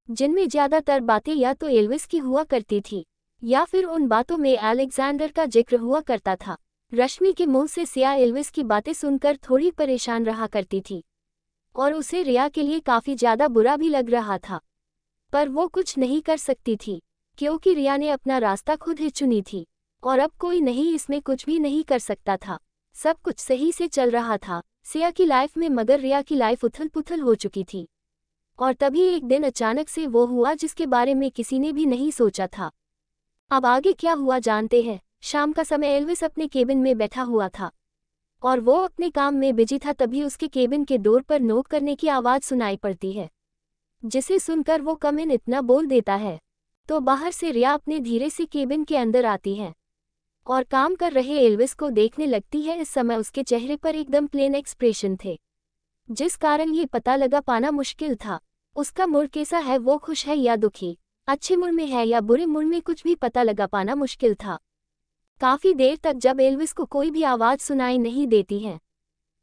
जिनमें ज्यादातर बातें या तो एल्विस की हुआ करती थी या फिर उन बातों में अलेक्जेंडर का जिक्र हुआ करता था। रश्मि के मुंह से सिया एल्विस की बातें सुनकर थोड़ी परेशान रहा करती थी और उसे रिया के लिए काफी ज्यादा बुरा भी लग रहा था, पर वो कुछ नहीं कर सकती थी क्योंकि रिया ने अपना रास्ता खुद ही चुनी थी और अब कोई नहीं इसमें कुछ भी नहीं कर सकता था। सब कुछ सही से चल रहा था सिया की लाइफ में, मगर रिया की लाइफ उथल पुथल हो चुकी थी और तभी एक दिन अचानक से वो हुआ जिसके बारे में किसी ने भी नहीं सोचा था। अब आगे क्या हुआ जानते हैं। शाम का समय एल्विस अपने केबिन में बैठा हुआ था और वो अपने काम में बिजी था। तभी उसके केबिन के डोर पर नॉक करने की आवाज सुनाई पड़ती है, जिसे सुनकर वो कम इन इतना बोल देता है। तो बाहर से रिया अपने धीरे से केबिन के अंदर आती है और काम कर रहे एल्विस को देखने लगती है। इस समय उसके चेहरे पर एकदम प्लेन एक्सप्रेशन थे, जिस कारण ये पता लगा पाना मुश्किल था उसका मूड कैसा है, वो खुश है या दुखी, अच्छे मूड में है या बुरे मूड में, कुछ भी पता लगा पाना मुश्किल था। काफी देर तक जब एल्विस को कोई भी आवाज सुनाई नहीं देती है,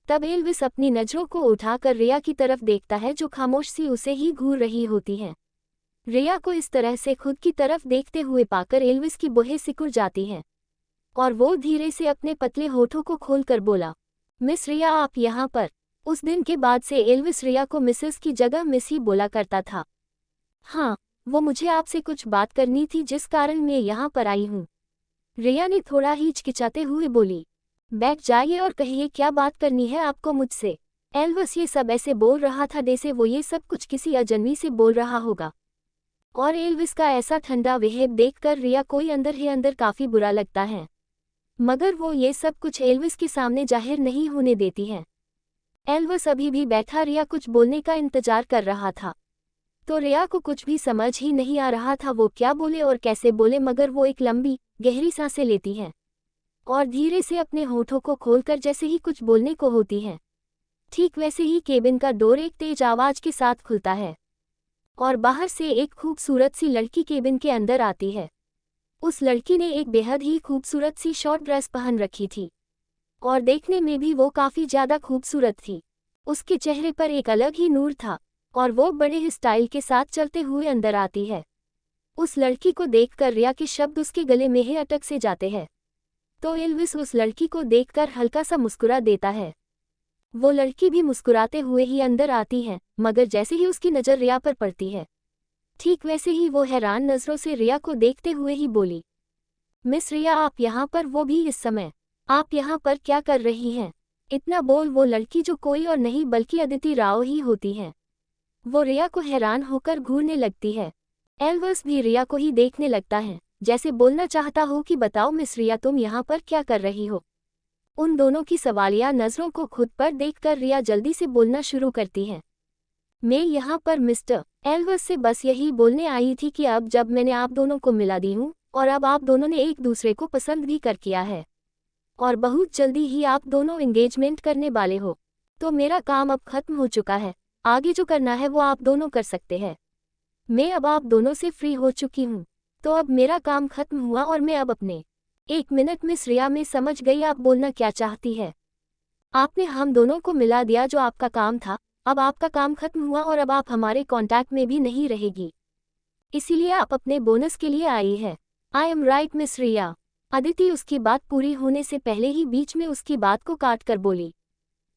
तब एल्विस अपनी नजरों को उठाकर रिया की तरफ देखता है, जो खामोश सी उसे ही घूर रही होती है। रिया को इस तरह से खुद की तरफ देखते हुए पाकर एल्विस की बोहें सिकुड़ जाती हैं और वो धीरे से अपने पतले होठों को खोलकर बोला, मिस रिया आप यहाँ पर। उस दिन के बाद से एल्विस रिया को मिसेस की जगह मिस ही बोला करता था। हाँ, वो मुझे आपसे कुछ बात करनी थी जिस कारण मैं यहाँ पर आई हूँ। रिया ने थोड़ा हिचकिचाते हुए बोली। बैठ जाइए और कहिए क्या बात करनी है आपको मुझसे। एल्विस ये सब ऐसे बोल रहा था जैसे वो ये सब कुछ किसी अजनबी से बोल रहा होगा और एल्विस का ऐसा ठंडा बिहेव देखकर रिया को अंदर ही अंदर काफी बुरा लगता है, मगर वो ये सब कुछ एल्विस के सामने जाहिर नहीं होने देती है। एल्विस अभी भी बैठा रिया कुछ बोलने का इंतजार कर रहा था, तो रिया को कुछ भी समझ ही नहीं आ रहा था वो क्या बोले और कैसे बोले, मगर वो एक लंबी गहरी सांसें लेती है और धीरे से अपने होठों को खोलकर जैसे ही कुछ बोलने को होती है, ठीक वैसे ही केबिन का डोर एक तेज आवाज के साथ खुलता है और बाहर से एक खूबसूरत सी लड़की केबिन के अंदर आती है। उस लड़की ने एक बेहद ही खूबसूरत सी शॉर्ट ड्रेस पहन रखी थी और देखने में भी वो काफी ज्यादा खूबसूरत थी। उसके चेहरे पर एक अलग ही नूर था और वो बड़े ही स्टाइल के साथ चलते हुए अंदर आती है। उस लड़की को देखकर रिया के शब्द उसके गले में ही अटक से जाते हैं, तो एल्विस उस लड़की को देखकर हल्का सा मुस्कुरा देता है वो लड़की भी मुस्कुराते हुए ही अंदर आती है, मगर जैसे ही उसकी नज़र रिया पर पड़ती है, ठीक वैसे ही वो हैरान नज़रों से रिया को देखते हुए ही बोली, मिस रिया आप यहाँ पर, वो भी इस समय, आप यहाँ पर क्या कर रही हैं? इतना बोल वो लड़की जो कोई और नहीं बल्कि अदिति राव ही होती है। वो रिया को हैरान होकर घूरने लगती है। एल्विस भी रिया को ही देखने लगता है, जैसे बोलना चाहता हो कि बताओ मिस रिया तुम यहाँ पर क्या कर रही हो। उन दोनों की सवालिया नज़रों को खुद पर देखकर रिया जल्दी से बोलना शुरू करती है, मैं यहाँ पर मिस्टर एल्विस से बस यही बोलने आई थी कि अब जब मैंने आप दोनों को मिला दी हूँ और अब आप दोनों ने एक दूसरे को पसंद भी कर किया है और बहुत जल्दी ही आप दोनों एंगेजमेंट करने वाले हो, तो मेरा काम अब खत्म हो चुका है। आगे जो करना है वो आप दोनों कर सकते हैं। मैं अब आप दोनों से फ्री हो चुकी हूँ, तो अब मेरा काम खत्म हुआ और मैं अब अपने 1 मिनट मिस रिया में समझ गई आप बोलना क्या चाहती है। आपने हम दोनों को मिला दिया जो आपका काम था, अब आपका काम खत्म हुआ और अब आप हमारे कांटेक्ट में भी नहीं रहेगी, इसीलिए आप अपने बोनस के लिए आई है। आई एम राइट मिस रिया। अदिति उसकी बात पूरी होने से पहले ही बीच में उसकी बात को काट कर बोली,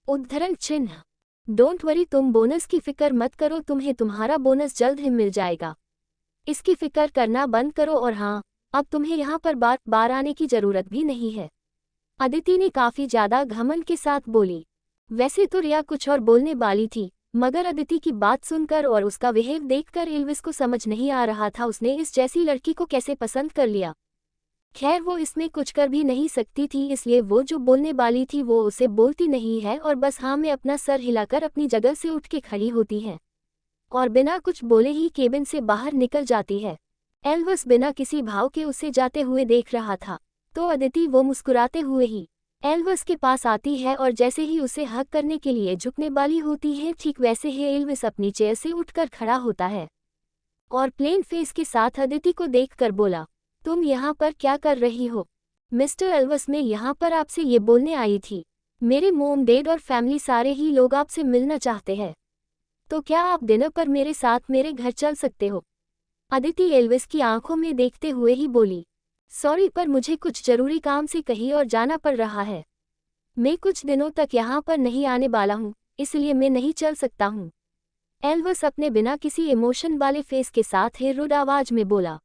उद्धरण चिन्ह, डोंट वरी तुम बोनस की फिक्र मत करो, तुम्हें तुम्हारा बोनस जल्द ही मिल जाएगा, इसकी फिक्र करना बंद करो और हाँ, अब तुम्हें यहाँ पर बार बार आने की जरूरत भी नहीं है। अदिति ने काफी ज्यादा घमंड के साथ बोली। वैसे तो रिया कुछ और बोलने वाली थी, मगर अदिति की बात सुनकर और उसका बिहेव देखकर एल्विस को समझ नहीं आ रहा था उसने इस जैसी लड़की को कैसे पसंद कर लिया। खैर वो इसमें कुछ कर भी नहीं सकती थी, इसलिए वो जो बोलने वाली थी वो उसे बोलती नहीं है और बस हाँ में अपना सर हिलाकर अपनी जगह से उठ के खड़ी होती है और बिना कुछ बोले ही केबिन से बाहर निकल जाती है। एल्विस बिना किसी भाव के उसे जाते हुए देख रहा था, तो अदिति वो मुस्कुराते हुए ही एल्विस के पास आती है और जैसे ही उसे हक करने के लिए झुकने वाली होती है, ठीक वैसे ही एल्विस अपनी चेयर से उठकर खड़ा होता है और प्लेन फेस के साथ अदिति को देखकर बोला, तुम यहाँ पर क्या कर रही हो? मिस्टर एल्विस मैं यहाँ पर आपसे ये बोलने आई थी, मेरे मोम डैड और फैमिली सारे ही लोग आपसे मिलना चाहते हैं, तो क्या आप डिनर पर मेरे साथ मेरे घर चल सकते हो? अदिति एल्विस की आंखों में देखते हुए ही बोली, सॉरी पर मुझे कुछ जरूरी काम से कहीं और जाना पड़ रहा है, मैं कुछ दिनों तक यहाँ पर नहीं आने वाला हूँ, इसलिए मैं नहीं चल सकता हूँ। एल्विस अपने बिना किसी इमोशन वाले फेस के साथ ही रुड आवाज में बोला,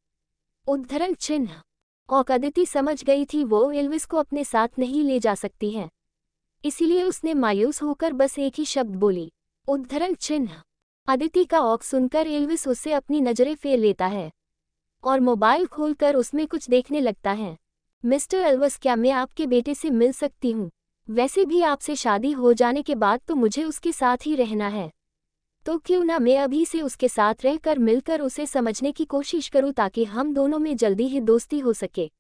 उद्धरण चिन्ह। और अदिति समझ गई थी वो एल्विस को अपने साथ नहीं ले जा सकती है, इसीलिए उसने मायूस होकर बस एक ही शब्द बोली, उद्धरण चिन्ह। अदिति का औक सुनकर एल्विस उससे अपनी नजरें फेर लेता है और मोबाइल खोलकर उसमें कुछ देखने लगता है। मिस्टर एल्विस क्या मैं आपके बेटे से मिल सकती हूँ? वैसे भी आपसे शादी हो जाने के बाद तो मुझे उसके साथ ही रहना है, तो क्यों ना मैं अभी से उसके साथ रहकर मिलकर उसे समझने की कोशिश करूं ताकि हम दोनों में जल्दी ही दोस्ती हो सके।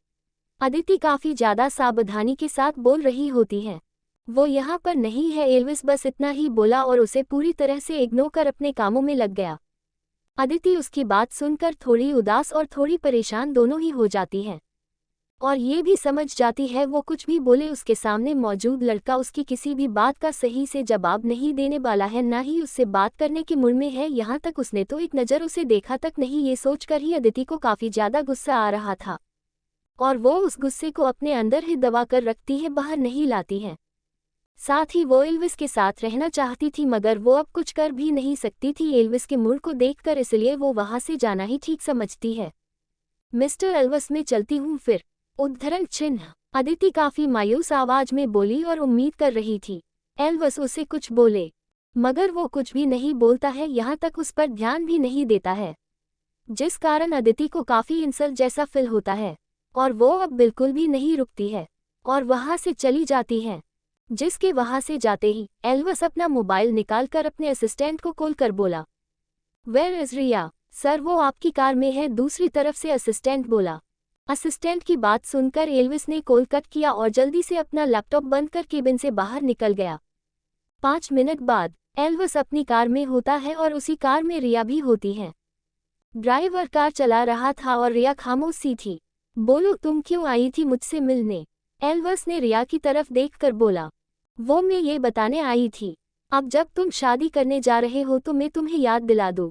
अदिति काफी ज्यादा सावधानी के साथ बोल रही होती है, वो यहाँ पर नहीं है। एल्विस बस इतना ही बोला और उसे पूरी तरह से इग्नोर कर अपने कामों में लग गया। अदिति उसकी बात सुनकर थोड़ी उदास और थोड़ी परेशान दोनों ही हो जाती है और ये भी समझ जाती है वो कुछ भी बोले उसके सामने मौजूद लड़का उसकी किसी भी बात का सही से जवाब नहीं देने वाला है, ना ही उससे बात करने के मूड में है। यहाँ तक उसने तो एक नज़र उसे देखा तक नहीं, ये सोचकर ही अदिति को काफ़ी ज़्यादा गुस्सा आ रहा था और वो उस गुस्से को अपने अंदर ही दबा कर रखती है, बाहर नहीं लाती है। साथ ही वो एल्विस के साथ रहना चाहती थी मगर वो अब कुछ कर भी नहीं सकती थी एल्विस के मूड को देखकर, इसलिए वो वहाँ से जाना ही ठीक समझती है। मिस्टर एल्विस मैं चलती हूँ फिर, उद्धरण चिन्ह। अदिति काफी मायूस आवाज में बोली और उम्मीद कर रही थी एल्विस उसे कुछ बोले, मगर वो कुछ भी नहीं बोलता है, यहाँ तक उस पर ध्यान भी नहीं देता है, जिस कारण अदिति को काफी इंसल्ट जैसा फील होता है और वो अब बिल्कुल भी नहीं रुकती है और वहां से चली जाती है। जिसके वहां से जाते ही एल्विस अपना मोबाइल निकालकर अपने असिस्टेंट को कॉल कर बोला, वेयर इज रिया? सर वो आपकी कार में है, दूसरी तरफ से असिस्टेंट बोला। असिस्टेंट की बात सुनकर एल्विस ने कॉल कट किया और जल्दी से अपना लैपटॉप बंद कर केबिन से बाहर निकल गया। 5 मिनट बाद एल्विस अपनी कार में होता है और उसी कार में रिया भी होती है। ड्राइवर कार चला रहा था और रिया खामोश सी थी। बोलो तुम क्यों आई थी मुझसे मिलने? एल्विस ने रिया की तरफ देखकर बोला, वो मैं ये बताने आई थी, अब जब तुम शादी करने जा रहे हो तो मैं तुम्हें याद दिला दूं,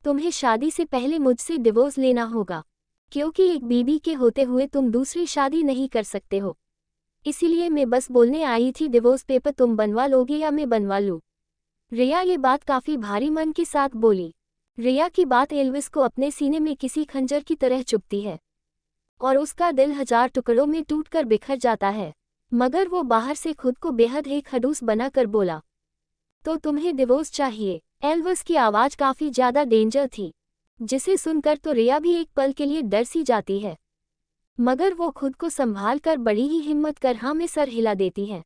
तुम्हें शादी से पहले मुझसे डिवोर्स लेना होगा, क्योंकि एक बीवी के होते हुए तुम दूसरी शादी नहीं कर सकते हो। इसीलिए मैं बस बोलने आई थी, डिवोर्स पेपर तुम बनवा लोगे या मैं बनवा लूँ? रिया ये बात काफी भारी मन के साथ बोली। रिया की बात एल्विस को अपने सीने में किसी खंजर की तरह चुभती है और उसका दिल 1000 टुकड़ों में टूटकर बिखर जाता है। मगर वो बाहर से खुद को बेहद एक खड़ूस बनाकर बोला, तो तुम्हें डिवोर्स चाहिए? एल्विस की आवाज काफी ज्यादा डेंजर थी, जिसे सुनकर तो रिया भी एक पल के लिए डर सी जाती है, मगर वो खुद को संभाल कर बड़ी ही हिम्मत कर हाँ में सर हिला देती है।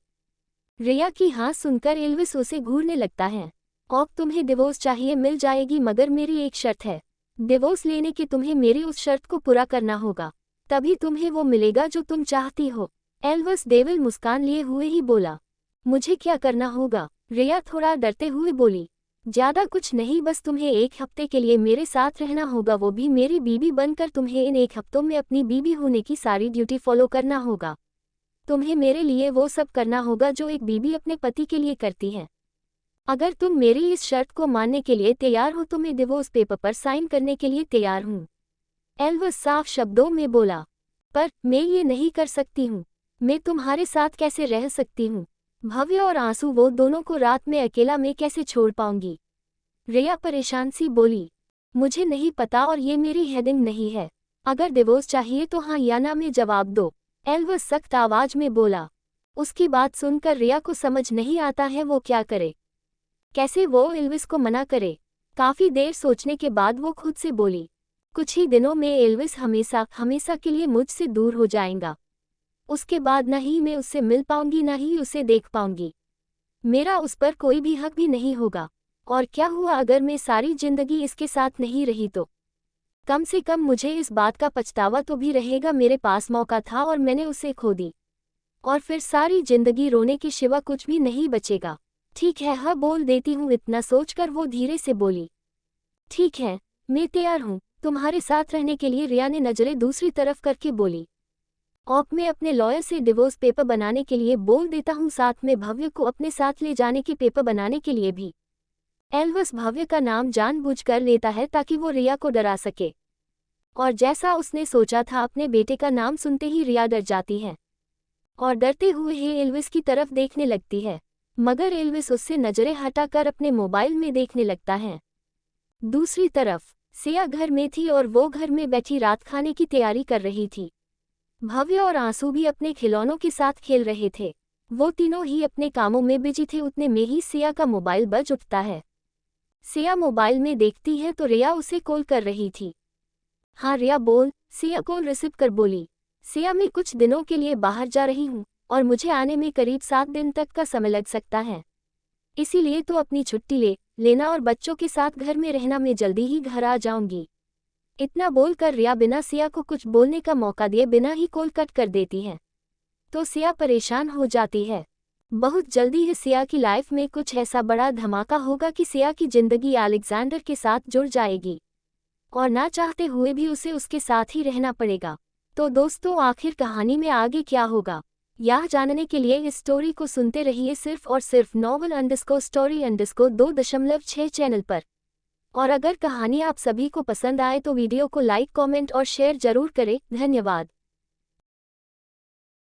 रिया की हाँ सुनकर एल्विस उसे घूरने लगता है। और तुम्हें डिवोर्स चाहिए, मिल जाएगी, मगर मेरी एक शर्त है। डिवोर्स लेने के तुम्हें मेरी उस शर्त को पूरा करना होगा, तभी तुम्हें वो मिलेगा जो तुम चाहती हो। एल्विस डेविल मुस्कान लिए हुए ही बोला, मुझे क्या करना होगा? रिया थोड़ा डरते हुए बोली, ज्यादा कुछ नहीं, बस तुम्हें 1 हफ्ते के लिए मेरे साथ रहना होगा, वो भी मेरी बीवी बनकर। तुम्हें इन 1 हफ्तों में अपनी बीवी होने की सारी ड्यूटी फॉलो करना होगा। तुम्हें मेरे लिए वो सब करना होगा जो एक बीवी अपने पति के लिए करती है। अगर तुम मेरी इस शर्त को मानने के लिए तैयार हो तो मैं डिवोर्स पेपर पर साइन करने के लिए तैयार हूँ। एल्विस साफ शब्दों में बोला, पर मैं ये नहीं कर सकती हूँ। मैं तुम्हारे साथ कैसे रह सकती हूँ? भव्य और आंसू, वो दोनों को रात में अकेला मैं कैसे छोड़ पाऊंगी? रिया परेशान सी बोली, मुझे नहीं पता और ये मेरी हेडिंग नहीं है। अगर डिवोर्स चाहिए तो हाँ या ना में जवाब दो। एल्विस सख्त आवाज में बोला। उसकी बात सुनकर रिया को समझ नहीं आता है वो क्या करे, कैसे वो एल्विस को मना करे। काफी देर सोचने के बाद वो खुद से बोली, कुछ ही दिनों में एल्विस हमेशा हमेशा के लिए मुझसे दूर हो जाएगा। उसके बाद न ही मैं उससे मिल पाऊंगी, न ही उसे देख पाऊंगी। मेरा उस पर कोई भी हक भी नहीं होगा। और क्या हुआ अगर मैं सारी जिंदगी इसके साथ नहीं रही तो? कम से कम मुझे इस बात का पछतावा तो भी रहेगा, मेरे पास मौका था और मैंने उसे खो दी। और फिर सारी जिंदगी रोने के सिवा कुछ भी नहीं बचेगा। ठीक है, हाँ बोल देती हूँ। इतना सोचकर वो धीरे से बोली, ठीक है, मैं तैयार हूँ तुम्हारे साथ रहने के लिए। रिया ने नजरें दूसरी तरफ करके बोली, और मैं अपने लॉयर से डिवोर्स पेपर बनाने के लिए बोल देता हूँ, साथ में भव्य को अपने साथ ले जाने के पेपर बनाने के लिए भी। एल्विस भव्य का नाम जानबूझकर लेता है ताकि वो रिया को डरा सके, और जैसा उसने सोचा था, अपने बेटे का नाम सुनते ही रिया डर जाती है और डरते हुए ही एल्विस की तरफ देखने लगती है। मगर एल्विस उससे नजरें हटाकर अपने मोबाइल में देखने लगता है। दूसरी तरफ सिया घर में थी और वो घर में बैठी रात खाने की तैयारी कर रही थी। भव्य और आंसू भी अपने खिलौनों के साथ खेल रहे थे। वो तीनों ही अपने कामों में बिजी थे। उतने में ही सिया का मोबाइल बज उठता है। सिया मोबाइल में देखती है तो रिया उसे कॉल कर रही थी। हाँ रिया बोल, सिया कॉल रिसीव कर बोली। सिया, मैं कुछ दिनों के लिए बाहर जा रही हूँ और मुझे आने में करीब 7 दिन तक का समय लग सकता है, इसीलिए तो अपनी छुट्टी लेना और बच्चों के साथ घर में रहना। मैं जल्दी ही घर आ जाऊंगी। इतना बोलकर रिया बिना सिया को कुछ बोलने का मौका दिए बिना ही कॉल कट कर देती है। तो सिया परेशान हो जाती है। बहुत जल्दी ही सिया की लाइफ में कुछ ऐसा बड़ा धमाका होगा कि सिया की जिंदगी अलेक्जेंडर के साथ जुड़ जाएगी और ना चाहते हुए भी उसे उसके साथ ही रहना पड़ेगा। तो दोस्तों, आखिर कहानी में आगे क्या होगा, यह जानने के लिए इस स्टोरी को सुनते रहिए सिर्फ और सिर्फ novel_story_2.6 चैनल पर। और अगर कहानी आप सभी को पसंद आए तो वीडियो को लाइक, कमेंट और शेयर जरूर करें। धन्यवाद।